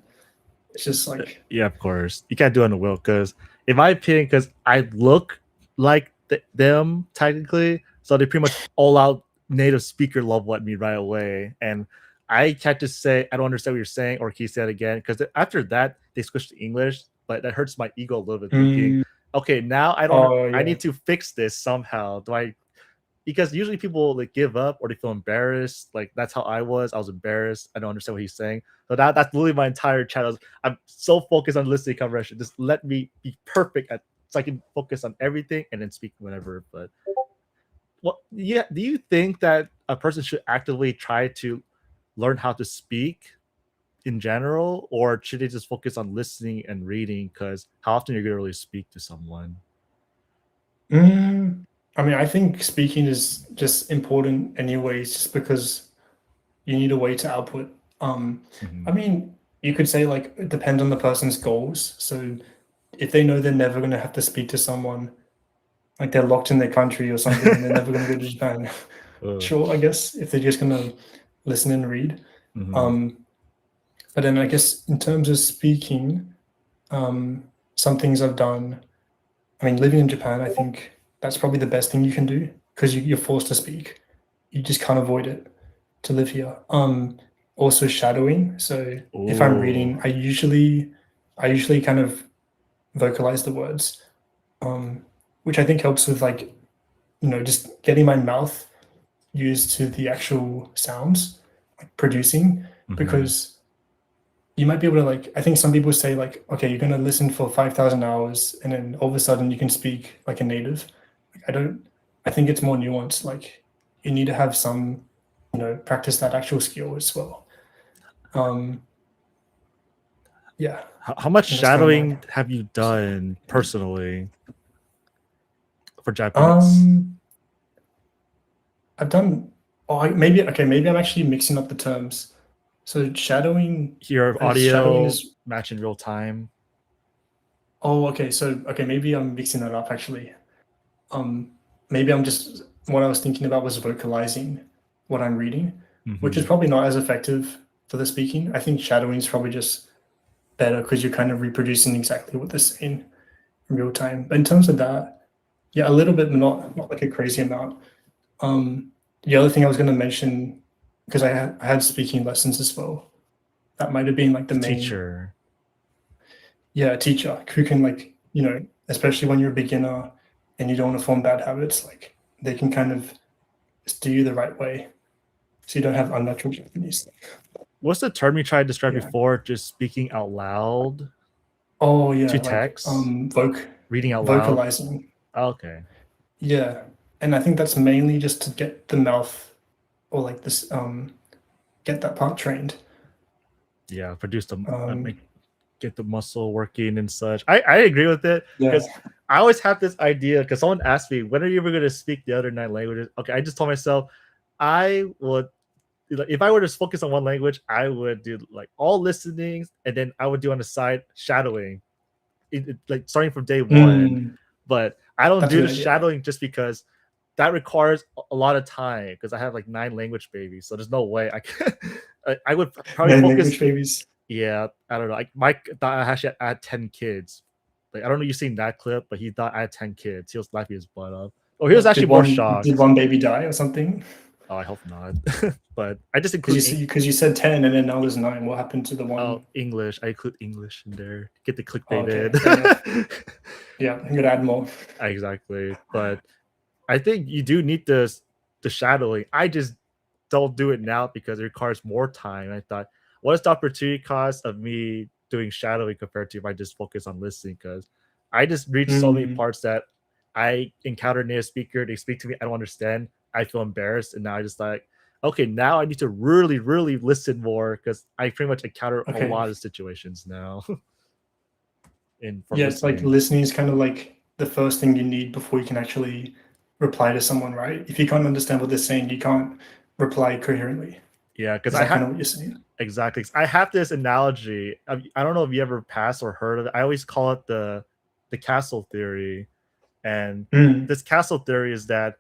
It's just like, Yeah, of course. You can't do it on the will because, in my opinion, because I look like them technically, so they pretty much all out native speaker level at me right away, and I can't just say I don't understand what you're saying, or can you say it again? Because after that they switched to English, but that hurts my ego a little bit. Thinking, Mm, okay, now I don't. oh I yeah. need to fix this somehow. Do I? Because usually people like give up or they feel embarrassed. Like that's how I was. I was embarrassed. I don't understand what he's saying. So that's literally my entire channel. I'm so focused on listening comprehension. Just let me be perfect at so I can focus on everything and then speak whenever. But what? Yeah. Do you think that a person should actively try to learn how to speak in general, or should they just focus on listening and reading? Because how often you're gonna really speak to someone? Mm, I mean, I think speaking is just important anyways, just because you need a way to output. I Mhm. mean, you could say like it depends on the person's goals. So if they know they're never going to have to speak to someone, like they're locked in their country or something, and they're never going to go to Japan, Ugh. sure, I guess if they're just going to listen and read. Mhm. Um, but then I guess in terms of speaking, some things I've done. I mean, living in Japan, I think that's probably the best thing you can do because you're forced to speak. You just can't avoid it to live here. Also shadowing. So if I'm Oh. reading, I usually kind of vocalize the words, um, which I think helps with like, just getting my mouth used to the actual sounds, like producing, Mhm. because you might be able to like, I think some people say like, okay, you're gonna listen for 5,000 hours and then all of a sudden you can speak like a native. Like, I think it's more nuanced. Like you need to have some, practice that actual skill as well. Um, yeah, How much and that's kind of my shadowing have you done personally for Japanese? um I've done maybe I'm actually mixing up the terms. So Your shadowing audio is match in real time. okay, maybe I'm mixing that up actually. um Maybe I'm just what I was thinking about was vocalizing what I'm reading, which is Mhm. probably not as effective for the speaking. I think shadowing is probably just better because you're kind of reproducing exactly what they're saying in real time. But in terms of that, yeah, a little bit, but not like a crazy amount. Um, the other thing I was going to mention, because I had speaking lessons as well. That might have been like the The main, teacher. yeah, teacher who can like, especially when you're a beginner and you don't want to form bad habits, like they can kind of steer you the right way so you don't have unnatural Japanese. What's the term you tried to describe Yeah. before? Just speaking out loud Oh to yeah, like text, reading out loud. vocalizing. Okay. Yeah. And I think that's mainly just to get the mouth or like this get that part trained. Yeah, produce the Um make get the muscle working and such. I agree with it yeah. because I always have this idea because someone asked me when are you ever going to speak the other 9 languages. Okay, I just told myself I would if I were to focus on one language, I would do like all listenings and then I would do on the side shadowing, like starting from day one. Mm, But I don't that's a do the good idea. shadowing just because that requires a lot of time because I have like 9 language babies, so there's no way I can. I would probably Nine focus. language babies. Yeah, I don't know. Like Mike thought I actually had 10 kids. Like I don't know if you've seen that clip, but he thought I had 10 kids. He was laughing his butt off. Oh, he was What did actually more one did shocked. one baby die or something? Oh, I hope not. But I just Because include you said 10 and then now there's 9. What happened to the one? English. I include English in there. Get the Oh, clickbait okay, fair enough. in. Yeah, I'm gonna add more. Exactly. But I think you do need the shadowing. I just don't do it now because it requires more time. I thought, what is the opportunity cost of me doing shadowing compared to if I just focus on listening? Because I just reach so many Mm, parts that I encounter a native speaker, they speak to me, I don't understand. I feel embarrassed, and now I just like, okay, now I need to really, really listen more because I pretty much encounter a okay. lot of situations now in from Yeah, it's like listening. listening is kind of like the first thing you need before you can actually reply to someone, right? If you can't understand what they're saying, you can't reply coherently. Yeah, because Is I that kind have of what you're saying? exactly. I have this analogy. I don't know if you ever passed or heard of it. I always call it the castle theory. And Mm, this castle theory is that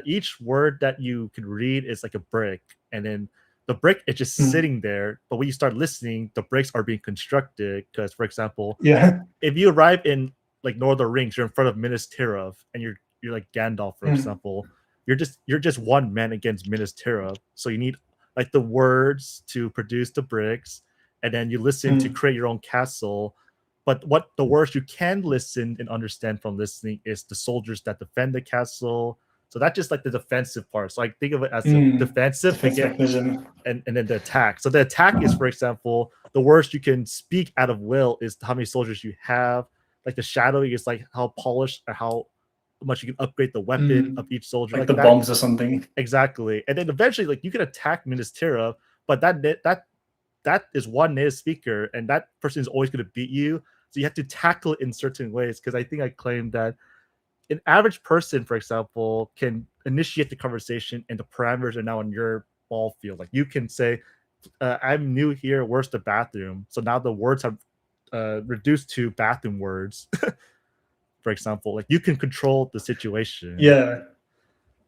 each word that you can read is like a brick, and then the brick is just mm, sitting there. But when you start listening, the bricks are being constructed. Because, for example, yeah. if you arrive in like Lord of the Rings, you're in front of Minas Tirith, and you're like Gandalf, for Mm, example. You're just one man against Minas Tirith, so you need like the words to produce the bricks, and then you listen to create your own castle. But what the words you can listen and understand from listening is the soldiers that defend the castle. So that's just like the defensive part. So I think of it as the defensive defense mechanism. and then the attack. So the attack is, for example, the worst you can speak out of will is how many soldiers you have. Like the shadowing is like how polished or how much you can upgrade the weapon of each soldier. Like the that. bombs or something. Exactly. And then eventually, like you can attack Ministera, but that is one native speaker, and that person is always going to beat you. So you have to tackle it in certain ways. Because I think I claimed that an average person, for example, can initiate the conversation, and the parameters are now on your ball field. Like you can say, "I'm new here. Where's the bathroom?" So now the words have reduced to bathroom words. For example, like you can control the situation. Yeah.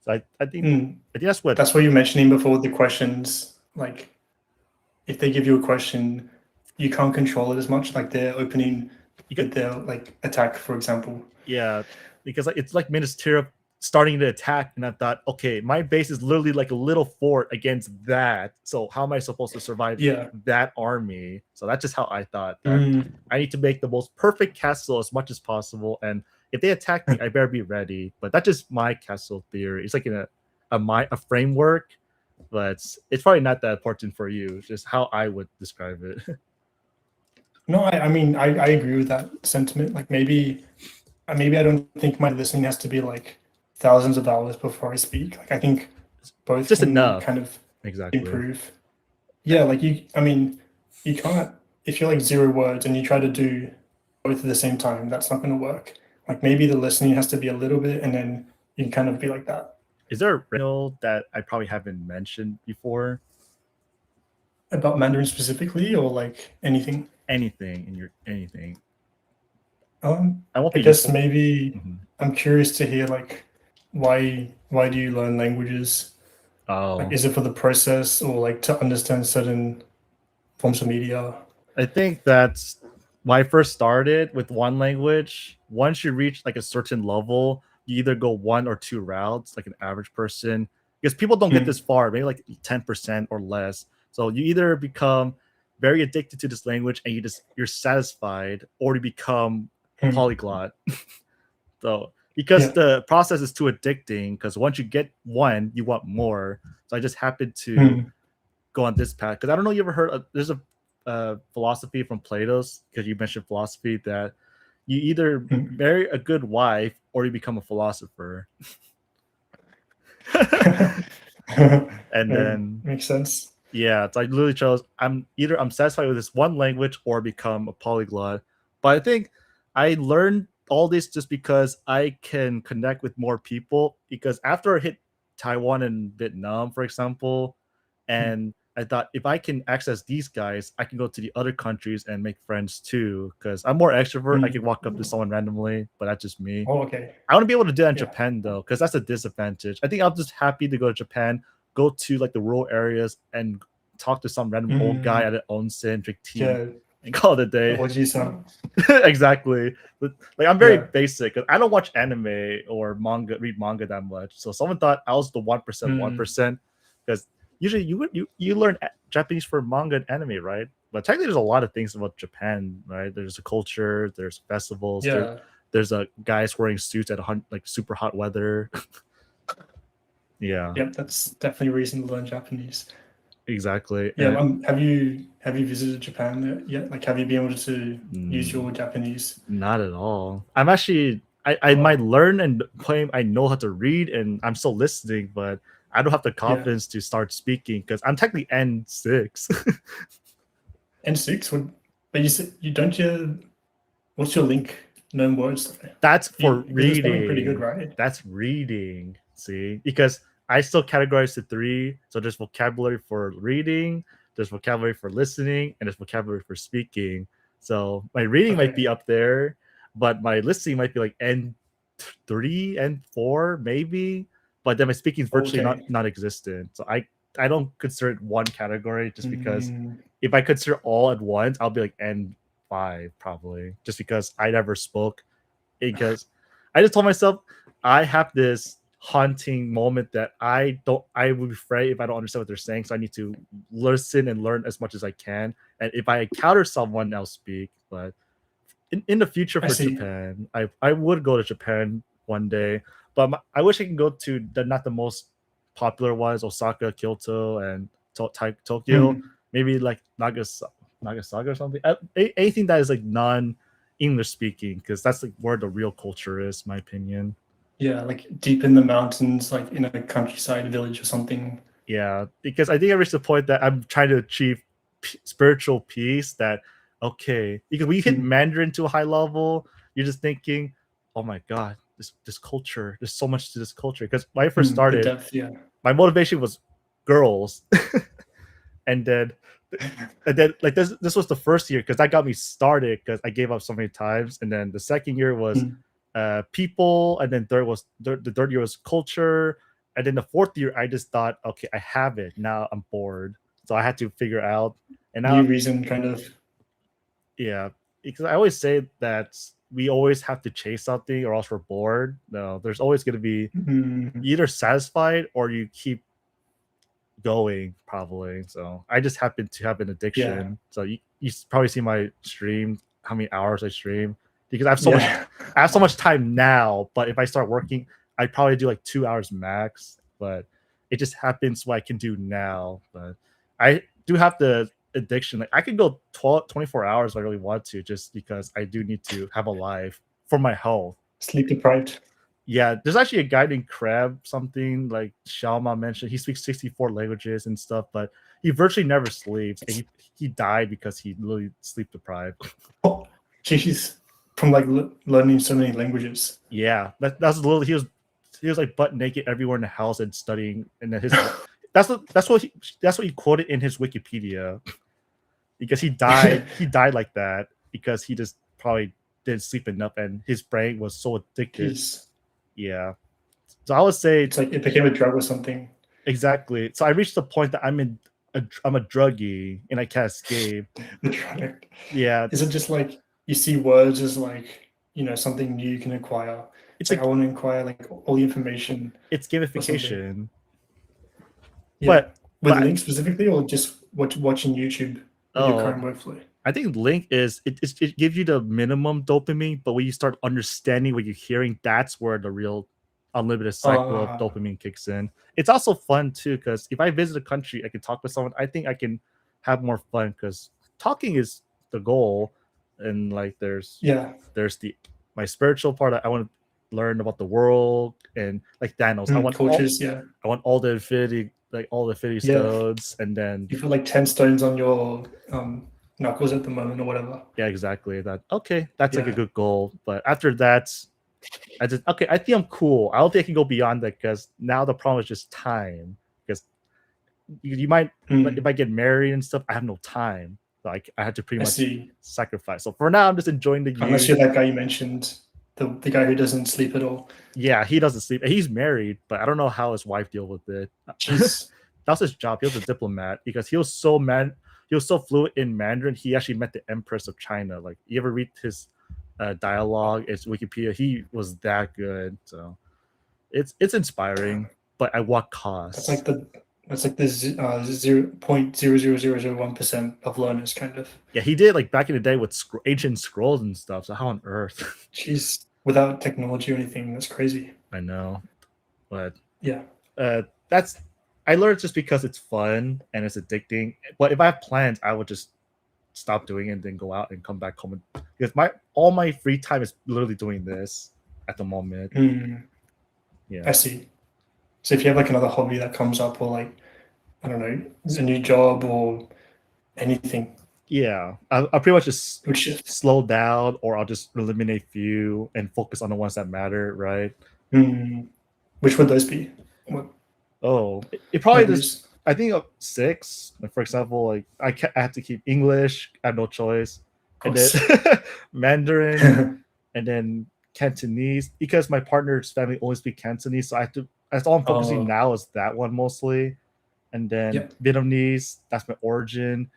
So I think that's what you're mentioning before, the questions. Like if they give you a question, you can't control it as much. Like they're opening their like attack, for example. Yeah, because it's like Ministerial starting to attack, and I thought, okay, my base is literally like a little fort against that. So how am I supposed to survive that army? So that's just how I thought that I need to make the most perfect castle as much as possible, and if they attack me, I better be ready. But that's just my castle theory. It's like in a framework, but it's probably not that important for you. It's just how I would describe it. No, I mean I agree with that sentiment. Like maybe I don't think my listening has to be like thousands of hours before I speak. Like I think both just can enough kind of exactly improve. Yeah, like you can't, if you're like 0 words and you try to do both at the same time, that's not going to work. Like maybe the listening has to be a little bit, and then you can kind of be like that. Is there a riddle that I probably haven't mentioned before? About Mandarin specifically, or like anything? Anything in your anything. I guess maybe I'm curious to hear like why do you learn languages? Like, is it for the process, or like to understand certain forms of media? I think that's when I first started with one language. Once you reach like a certain level, you either go 1 or 2 routes, like an average person, because people don't get this far, maybe like 10% or less. So you either become very addicted to this language and you're satisfied, or you become polyglot. So because the process is too addicting, because once you get one, you want more. So I just happened to go on this path, because I don't know, you ever heard of, there's a philosophy from Plato's, because you mentioned philosophy, that you either marry a good wife or you become a philosopher. And then makes sense. Yeah, so I literally chose I'm satisfied with this one language or become a polyglot. But I think I learned all this just because I can connect with more people. Because after I hit Taiwan and Vietnam, for example, and I thought if I can access these guys, I can go to the other countries and make friends too. Because I'm more extrovert, I can walk up to someone randomly, but that's just me. Oh, okay. I want to be able to do that in Japan though, because that's a disadvantage. I think I'm just happy to go to Japan, go to like the rural areas, and talk to some random old guy at an onsen, drink tea, and call it a day. Exactly. But, like I'm very basic. I don't watch anime or manga, read manga that much. So someone thought I was the 1%, because usually you learn Japanese for manga and anime, right? But technically, there's a lot of things about Japan, right? There's a culture, there's festivals, there's guys wearing suits at like super hot weather. Yep, that's definitely a reason to learn Japanese. Exactly. Yeah. Have you visited Japan yet? Like, have you been able to use your Japanese? Not at all. I'm actually I might learn and claim I know how to read, and I'm still listening, but I don't have the confidence to start speaking because I'm technically N6. N6? But you said you don't. What's your link? Known words. That's for reading. Pretty good, right? That's reading. See, because I still categorize the 3. So there's vocabulary for reading, there's vocabulary for listening, and there's vocabulary for speaking. So my reading might be up there, but my listening might be like N3, N4, maybe. But then my speaking is virtually not existent. So I don't consider it one category, just because if I consider all at once, I'll be like N5 probably, just because I never spoke. Because I just told myself I have this haunting moment that I would be afraid if I don't understand what they're saying. So I need to listen and learn as much as I can. And if I encounter someone, I'll speak. But in the future I for see. Japan, I would go to Japan one day. But I wish I can go to not the most popular ones, Osaka, Kyoto, and Tokyo. Mm. Maybe like Nagasaki or something. Anything that is like non-English speaking, because that's like where the real culture is, in my opinion. Yeah, like deep in the mountains, like in a countryside village or something. Yeah, because I think I reached the point that I'm trying to achieve spiritual peace. That okay, because when you hit Mm. Mandarin to a high level, you're just thinking, oh my god, this culture. There's so much to this culture. Because when I first The started, depth, yeah. my motivation was girls, and then like this was the first year because that got me started because I gave up so many times, and then the second year was Mm. people, and then the third year was culture, and then the fourth year I just thought, okay, I have it now. I'm bored, so I had to figure out. And now, New reason, kind of. yeah, because I always say that we always have to chase something or else we're bored. No, there's always going to be Mm. either satisfied or you keep going probably. So I just happen to have an Yeah, addiction. So you probably see my stream, how many hours I stream, because yeah. I have so much time now. But if I start working, I probably do like 2 hours max. But it just happens what I can do now. But I do have the addiction. Like I could go 24 hours if I really want to, just because I do need to have a life for my health. Sleep deprived. Yeah, there's actually a guy named Crab, something like Shalma mentioned. He speaks 64 languages and stuff, but he virtually never sleeps. And he died because he literally sleep deprived. Oh, jeez. From like learning so many languages. Yeah, that's literally he was like butt naked everywhere in the house and studying. And then his that's what he quoted in his Wikipedia because he died like that because he just probably didn't sleep enough and his brain was so addicted. Jeez. Yeah, so I would say It's like it became a drug or something. exactly. So I reached the point that I'm a druggie and I can't escape. The drug. Yeah, Is it just like you see words as like, something new you can acquire? it's It's like I like want to acquire like all the information it's or something. gamification. Yeah. But With links specifically, or just watching YouTube with your current oh, workflow? I think Link is it gives you the minimum dopamine, but when you start understanding what you're hearing, that's where the real unlimited cycle of Uh, dopamine kicks in. It's also fun too because if I visit a country, I can talk with someone. I think I can have more fun because talking is the goal, and like yeah. there's the my spiritual part. I want to learn about the world and like Thanos. Cultures, yeah. I want all the infinity all the infinity Yeah. stones, and then You feel like 10 stones on your knuckles at the moment or whatever. yeah, exactly. That okay, that's like a Yeah. good goal. But after that, I just okay. I think I'm cool. I don't think I can go beyond that because now the problem is just time. Because you might like if I get married and stuff, I have no time. Like I had to pretty I much see. sacrifice. So for now, I'm just enjoying the Unless youth. you're that guy you mentioned, the guy who doesn't sleep at all. Yeah, he doesn't sleep. He's married, but I don't know how his wife deal with it. Jeez. That's his job. He was a diplomat because he was so he was so fluent in Mandarin. He actually met the Empress of China. Like you ever read his dialogue? It's Wikipedia. He was that good. So it's inspiring, but at what That's cost? like the 0.00001% of learners, kind of. Yeah, he did like back in the day with ancient scrolls and stuff. So how on earth? Jeez, without technology or anything, that's crazy. I know, but Yeah, that's I learned just because it's fun and it's addicting. But if I have plans, I would just stop doing it and then go out and come back home because all my free time is literally doing this at the moment. Yeah, I see. So if you have like another hobby that comes up, or like, I don't know, a new job or anything, yeah. I'll pretty much just would shift. slow down, or I'll just eliminate few and focus on the ones that matter, right? Which would those be? What Oh, it probably just hobbies? I think 6. Like for example, like I have to keep English. I have no choice, Of and then course. Mandarin, and then Cantonese because my partner's family always speak Cantonese. So I have to. That's all I'm focusing now is that one mostly, and then Yep. Vietnamese. That's my origin,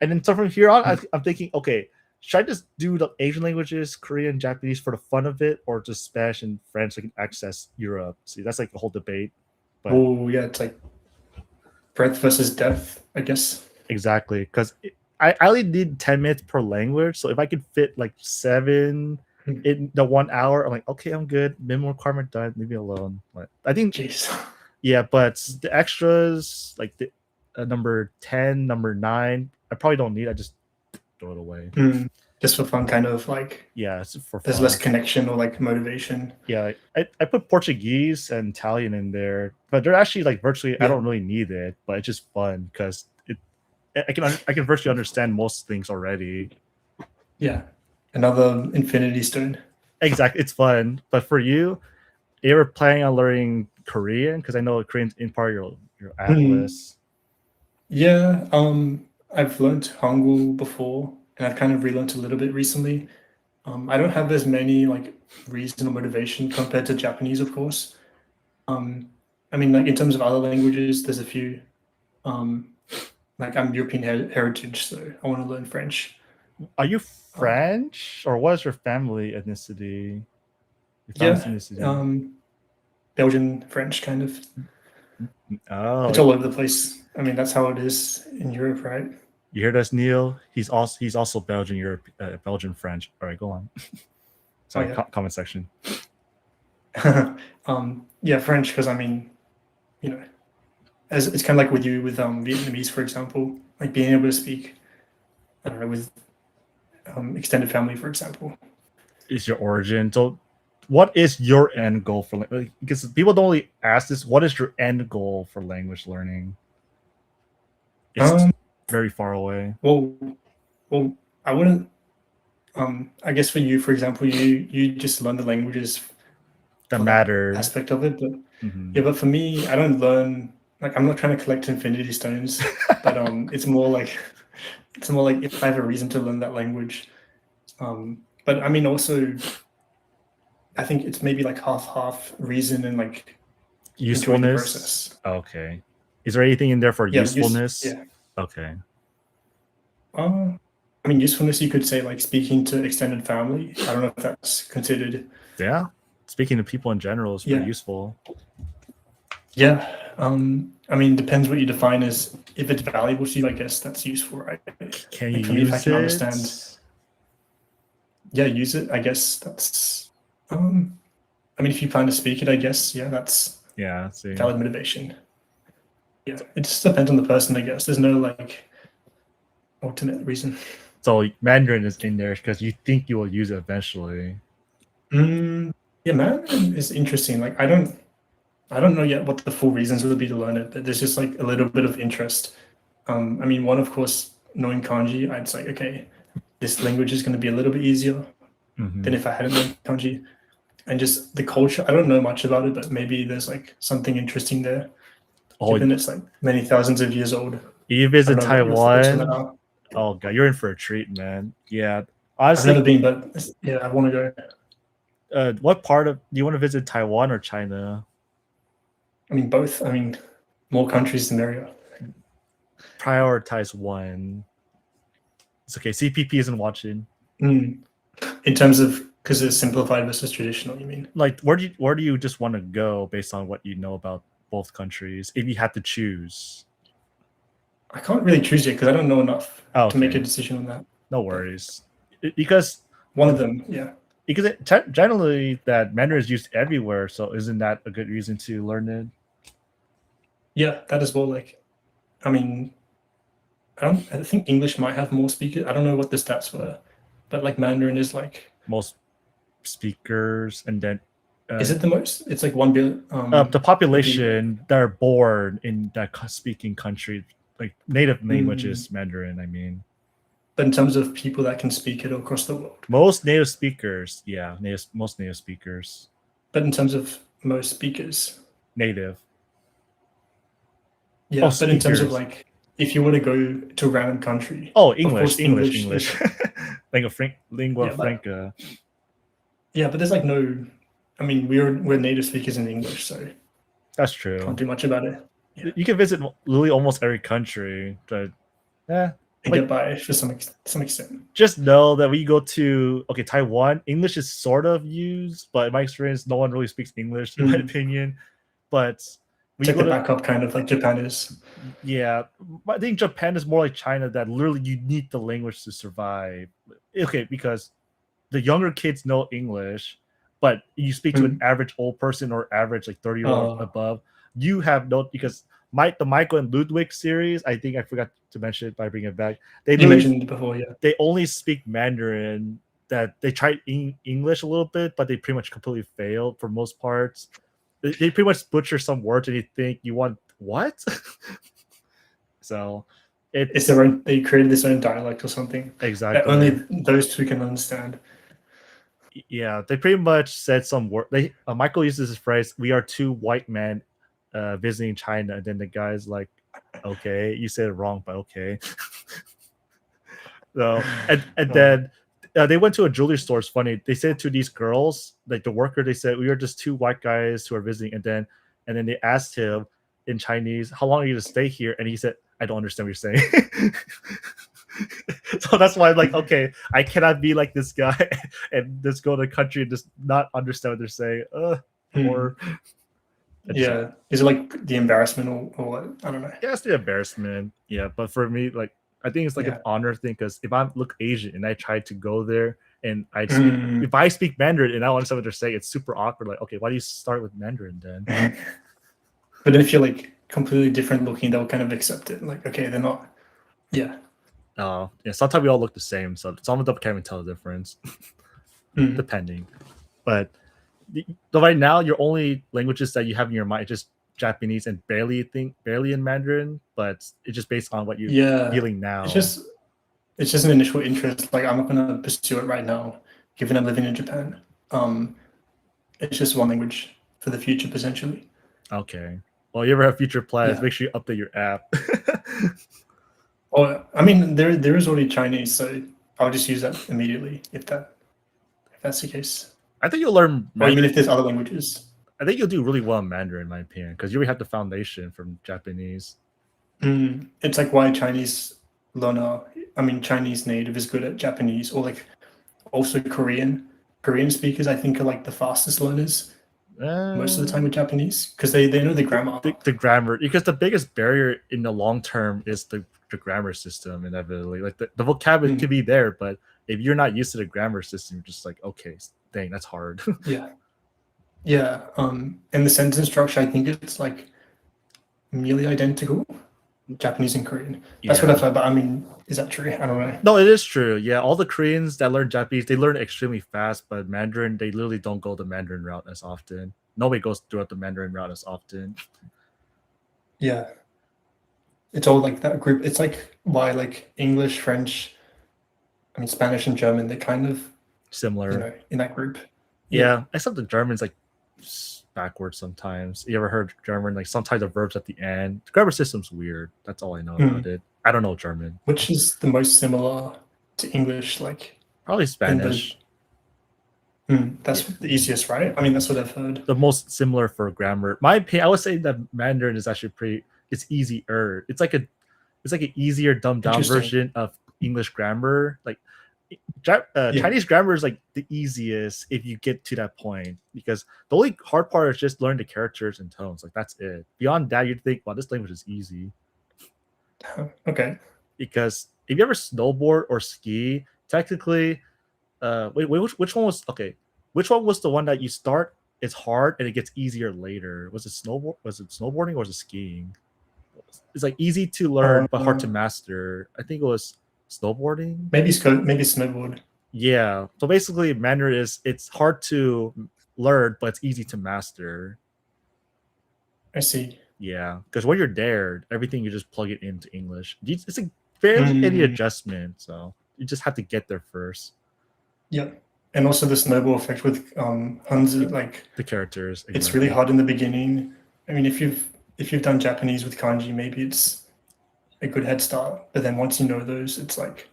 and then so from here on, I'm thinking, okay, should I just do the Asian languages, Korean, Japanese for the fun of it, or just Spanish and French so I can access Europe? See, that's like a whole debate. But Oh yeah, it's like breadth versus depth, I guess. exactly, because I only need 10 minutes per language. So if I could fit like 7 in the 1 hour, I'm like, okay, I'm good. Minimum requirement done. Leave me alone. But I think, Jeez. yeah, but the extras, like the number 10, number 9, I probably don't need. I just throw it away. Just for fun, kind of like. Yeah, it's for There's fun. less connection or like motivation. Yeah, I put Portuguese and Italian in there, but they're actually like virtually. I Yeah. don't really need it, but it's just fun because I can virtually understand most things already. Yeah, another infinity stone. Exactly, it's fun. But for you, you were planning on learning Korean because I know Korean's in part of your atlas. Yeah, I've learned Hangul before, and I've kind of relearned a little bit recently. I don't have as many like reason or motivation compared to Japanese, of course. I mean, like in terms of other languages, there's a few. Like I'm European heritage, so I want to learn French. Are you French or what is your family ethnicity? Yeah, ethnicity? Belgian French kind of. Oh, It's all over the place. I mean, that's how it is in Europe, right? you hear this, Neil? He's also Belgian Europe, Belgian French. All right, go on. Sorry, yeah. comment section. Yeah, French, because I mean, you know, as it's kind of like with you with Vietnamese, for example, like being able to speak, I don't know, with extended family, for example. Is your origin. So what is your end goal for like, because people don't really ask this, what is your end goal for language learning? It's very far away. Well, I wouldn't. I guess for you, for example, you just learn the languages That for matter. that aspect of it, but yeah, but for me, I don't learn. Like I'm not trying to collect infinity stones, but it's more like if I have a reason to learn that language. But I mean, also, I think it's maybe like half reason and like enjoying the usefulness. process. Okay. Is there anything in there for usefulness? Yeah. Okay. I mean, usefulness, you could say like speaking to extended family. I don't know if that's considered. Yeah. Speaking to people in general is pretty useful. Yeah. I mean, depends what you define as if it's valuable to you, I guess that's useful, right? Can like you for me, use if I can it? understand. Yeah, use it. I guess that's. I mean, if you plan to speak it, I guess that's valid motivation. Yeah, it just depends on the person, I guess. There's no like alternate reason. So Mandarin is in there because you think you will use it eventually. Yeah, Mandarin is interesting. Like I don't know yet what the full reasons would be to learn it, but there's just like a little bit of interest. I mean, one, of course, knowing kanji, I'd say, okay, this language is going to be a little bit easier than if I hadn't learned kanji. And just the culture, I don't know much about it, but maybe there's like something interesting there. Given it's like many thousands of years old. You visit Taiwan? Oh god, you're in for a treat, man. Yeah, honestly, I've never been, but yeah, I want to go. What part of do you want to visit, Taiwan or China? I mean, both. I mean, more countries the merrier. Prioritize one. It's okay. CPP isn't watching. In terms of because it's simplified versus traditional, you mean? Like, where do you just want to go based on what you know about both countries? If you had to choose, I can't really choose yet because I don't know enough to make a decision on that. No worries, because one of them, yeah. Because generally that Mandarin is used everywhere, so isn't that a good reason to learn it? Yeah, that is well. Like, I mean, I think English might have more speakers. I don't know what the stats were, but like Mandarin is like most speakers, and then is it the most? It's like 1 billion. The population that are born in that speaking country, like native language is Mandarin. I mean, but in terms of people that can speak it across the world, most native speakers, most native speakers. But in terms of most speakers, native. Yeah, but speakers. In terms of like, if you were to go to a random country, English. Lingua franca. Yeah, but there's like no. I mean, we're native speakers in English, so that's true. Can't do much about it. Yeah. You can visit literally almost every country, but and Like, get by to some extent. just know that when you go to Taiwan, English is sort of used, but in my experience, no one really speaks English, in my opinion. But when It's you like go the to backup kind of like Japan is. yeah, I think Japan is more like China, that literally you need the language to survive. Okay, because the younger kids know English, but you speak to an average old person or average like 30-year-old above, you have no, because the Michael and Ludwig series, I think I forgot to mention it by bringing it back. You mentioned it before, yeah. They only speak Mandarin. That they tried English a little bit, but they pretty much completely failed for most parts. They pretty much butcher some words, and you think you want what? So It's their own. They created this own dialect or something that exactly. only those two can understand. Yeah, they pretty much said some word. They Michael uses this phrase, "We are two white men visiting China," and then the guy's like, "Okay, you said it wrong, but okay." So and then they went to a jewelry store. It's funny. They said to these girls, like the worker, they said, "We are just two white guys who are visiting," and then they asked him in Chinese, "How long are you to stay here?" And he said, "I don't understand what you're saying." So that's why I'm like, okay, I cannot be like this guy and just go to the country and just not understand what they're saying. Or yeah, is it like the embarrassment or what? I don't know. Yeah, it's the embarrassment. Yeah, but for me, like, I think it's like an honor thing, because if I look Asian and I try to go there and if I speak Mandarin and I don't understand what they're saying, it's super awkward. Like, okay, why do you start with Mandarin then? But then if you're like completely different looking, they'll kind of accept it. Like, okay, they're not. Yeah. Oh, yeah. Sometimes we all look the same, so some of them can't even tell the difference, depending. But right now, your only languages that you have in your mind is just Japanese and barely in Mandarin, but it's just based on what you're feeling now. It's just an initial interest. Like, I'm not gonna pursue it right now, given I'm living in Japan. It's just one language for the future potentially. Okay. Well, you ever have future plans? Make sure you update your app. Oh, I mean, there is already Chinese, so I'll just use that immediately if that's the case. I think you'll learn Mandarin. Or even if there's other languages. I think you'll do really well in Mandarin, in my opinion, because you already have the foundation from Japanese. It's like why Chinese learner, I mean, Chinese native is good at Japanese, or like also Korean. Korean speakers, I think, are like the fastest learners most of the time with Japanese, because they know the grammar. The grammar, because the biggest barrier in the long term is the grammar system, inevitably. Like the vocabulary could be there, but if you're not used to the grammar system, you're just like, okay, dang, that's hard. Yeah. And the sentence structure, I think it's like nearly identical, Japanese and Korean. That's what I've heard, but I mean, is that true? I don't know. No, it is true. Yeah, all the Koreans that learn Japanese, they learn extremely fast, but Mandarin, they literally don't go the Mandarin route as often. Nobody goes throughout the Mandarin route as often. Yeah. It's all like that group. It's like why like English, French, I mean, Spanish and German, they're kind of similar, in that group. Yeah, except the German's like backwards sometimes. You ever heard German? Like sometimes the verbs at the end. The grammar system's weird. That's all I know about it. I don't know German. Which is the most similar to English? Like probably Spanish. That's the easiest, right? I mean, that's what I've heard. The most similar for grammar. My opinion, I would say that Mandarin is actually it's easier. It's like an easier dumbed down version of English grammar. Like Chinese grammar is like the easiest if you get to that point, because the only hard part is just learn the characters and tones. Like that's it. Beyond that, you'd think, wow, this language is easy. Okay. Because if you ever snowboard or ski, technically, which one was okay? Which one was the one that you start? It's hard and it gets easier later. Was it snowboarding or was it skiing? It's like easy to learn but hard to master. I think it was snowboarding. Maybe snowboard. Yeah. So basically, Mandarin it's hard to learn, but it's easy to master. I see. Yeah, because when you're there, everything you just plug it into English. It's a fairly any adjustment, so you just have to get there first. Yeah, and also the snowball effect with Hanzi, like the characters. Exactly. It's really hard in the beginning. I mean, if you've done Japanese with kanji, maybe it's a good head start. But then once you know those, it's like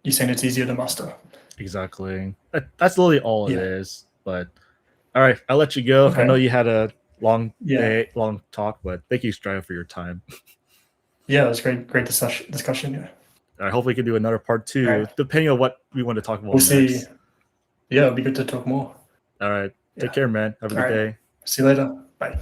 you're saying it's easier to master. Exactly. That's literally all it is. But all right, I'll let you go. Okay. I know you had a long day, long talk, but thank you, Strive, for your time. Yeah, it was great discussion. Yeah. All right, hopefully we can do another part 2, Right. depending on what we want to talk about We'll see. next. Yeah, it'll be good to talk more. All right, Yeah. take care, man. Have a All good right. day. See you later. Bye.